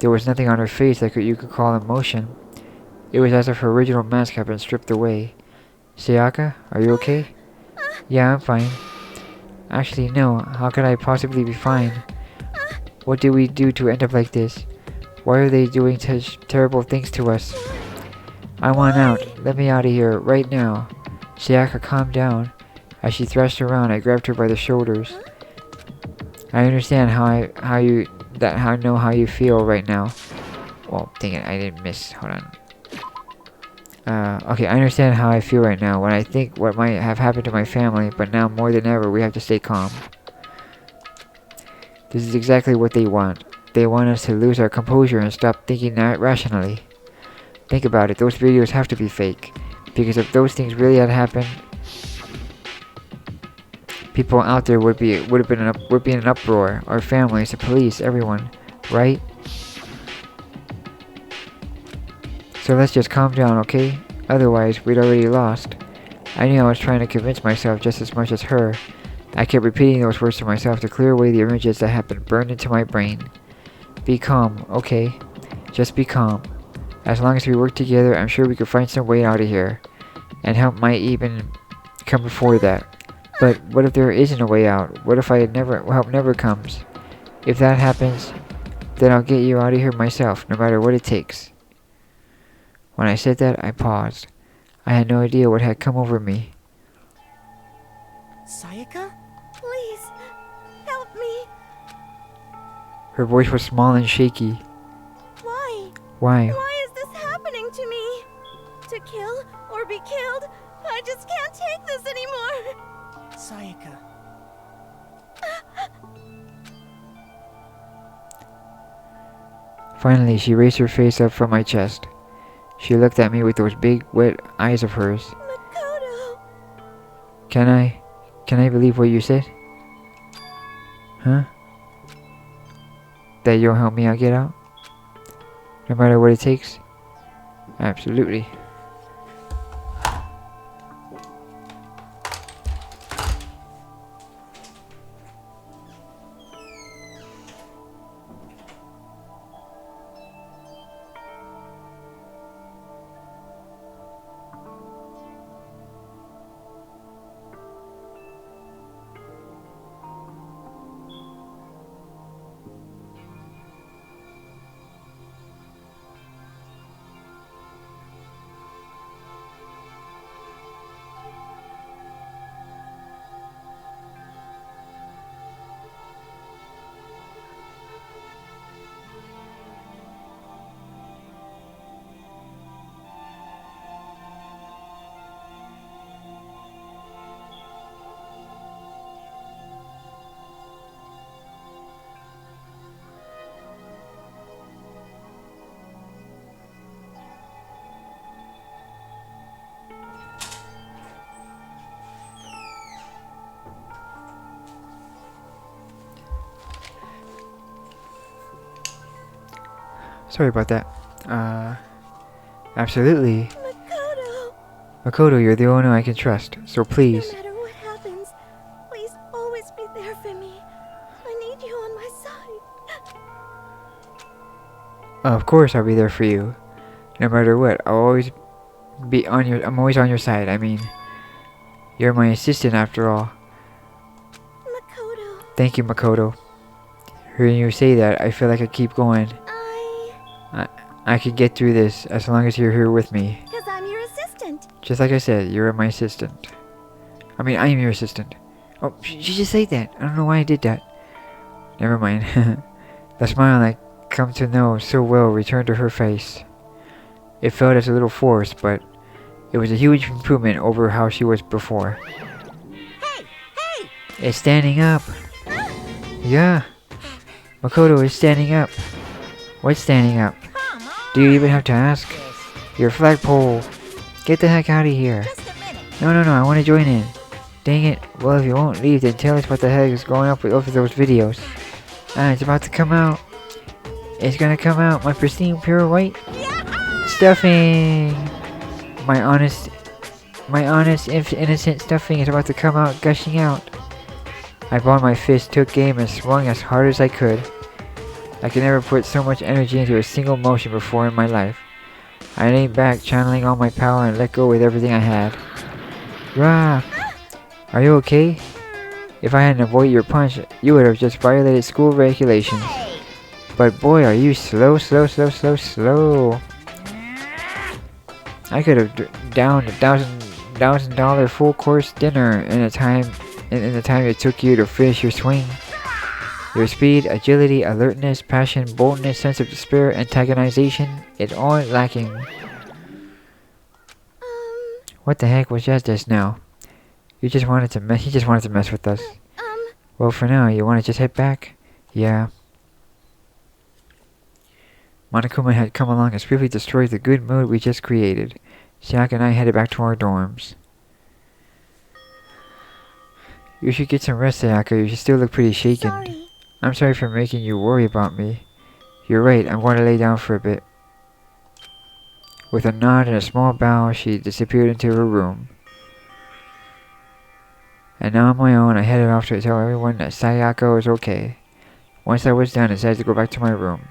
There was nothing on her face that you could call emotion. It was as if her original mask had been stripped away. Sayaka, are you okay? Yeah, I'm fine. Actually, no. How could I possibly be fine? What did we do to end up like this? Why are they doing such terrible things to us? I want out. Let me out of here, right now. Sayaka, calm down. As she thrashed around, I grabbed her by the shoulders. I understand I know how you feel right now. Well, dang it, I didn't miss. Hold on. Okay, I understand how I feel right now when I think what might have happened to my family, but now more than ever, we have to stay calm. This is exactly what they want. They want us to lose our composure and stop thinking rationally. Think about it, those videos have to be fake. Because if those things really had happened, people out there would be in an uproar. Our families, the police, everyone, right? So let's just calm down, okay? Otherwise, we'd already lost. I knew I was trying to convince myself just as much as her. I kept repeating those words to myself to clear away the images that had been burned into my brain. Be calm, okay? Just be calm. As long as we work together, I'm sure we could find some way out of here. And help might even come before that. But what if there isn't a way out? What if help never comes? If that happens, then I'll get you out of here myself, no matter what it takes. When I said that, I paused. I had no idea what had come over me. Sayaka? Please, help me. Her voice was small and shaky. Why? Why? Why is this happening to me? To kill or be killed? I just can't take this anymore. Sayaka. Finally, she raised her face up from my chest. She looked at me with those big, wet eyes of hers. Makoto. Can I believe what you said? Huh? That you'll help me out get out? No matter what it takes? Absolutely. Sorry about that. Absolutely. Makoto. Makoto, you're the only one I can trust, so please. No matter what happens, please always be there for me. I need you on my side. Of course I'll be there for you. No matter what, I'm always on your side. I mean, you're my assistant after all. Makoto. Thank you, Makoto. Hearing you say that, I feel like I keep going. I can get through this as long as you're here with me. Because I'm your assistant. Just like I said, you're my assistant. I mean, I am your assistant. Oh, she just said that. I don't know why I did that. Never mind. The smile I come to know so well returned to her face. It felt as a little forced, but it was a huge improvement over how she was before. Hey! Hey! It's standing up. Yeah. Makoto is standing up. What's standing up? Come on! Do you even have to ask? Your flagpole. Get the heck out of here. Just a minute. No, I want to join in. Dang it. Well, if you won't leave, then tell us what the heck is going up with over those videos. Ah, it's about to come out. It's gonna come out. My pristine, pure white stuffing. My honest, innocent stuffing is about to come out, gushing out. I balled my fist, took aim, and swung as hard as I could. I could never put so much energy into a single motion before in my life. I leaned back, channeling all my power, and let go with everything I had. Rah! Are you okay? If I hadn't avoided your punch, you would have just violated school regulations. But boy, are you slow. I could have downed $1,000 full course dinner in the time it took you to finish your swing. Your speed, agility, alertness, passion, boldness, sense of despair, antagonization, it's all lacking. What the heck was that just now? He just wanted to mess with us. Well, for now, you want to just head back? Yeah. Monokuma had come along and swiftly destroyed the good mood we just created. Sayaka and I headed back to our dorms. You should get some rest, Sayaka. You still look pretty shaken. Sorry. I'm sorry for making you worry about me. You're right, I'm going to lay down for a bit. With a nod and a small bow, she disappeared into her room. And now on my own, I headed off to tell everyone that Sayaka was okay. Once I was done, I decided to go back to my room.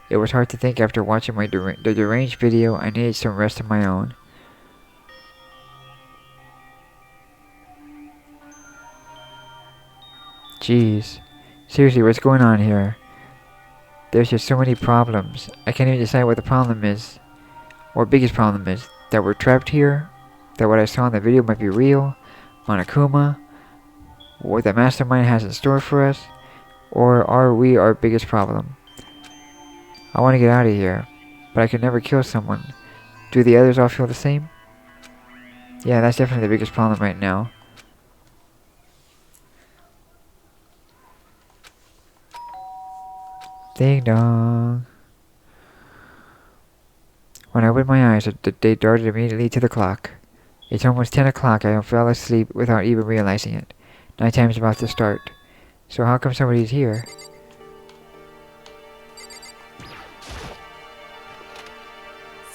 It was hard to think after watching the deranged video. I needed some rest of my own. Jeez. Seriously, what's going on here? There's just so many problems. I can't even decide what the problem is. Or biggest problem is. That we're trapped here? That what I saw in the video might be real? Monokuma? What the mastermind has in store for us? Or are we our biggest problem? I want to get out of here. But I can never kill someone. Do the others all feel the same? Yeah, that's definitely the biggest problem right now. Ding dong. When I opened my eyes, they darted immediately to the clock. It's almost 10 o'clock. I fell asleep without even realizing it. Nighttime's about to start. So how come somebody's here?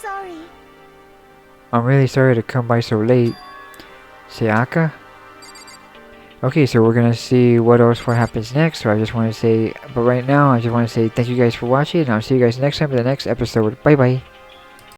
Sorry. I'm really sorry to come by so late. Sayaka? Okay, so we're gonna see what happens next. So I just want to say, but right now I just want to say thank you guys for watching, and I'll see you guys next time in the next episode. Bye bye.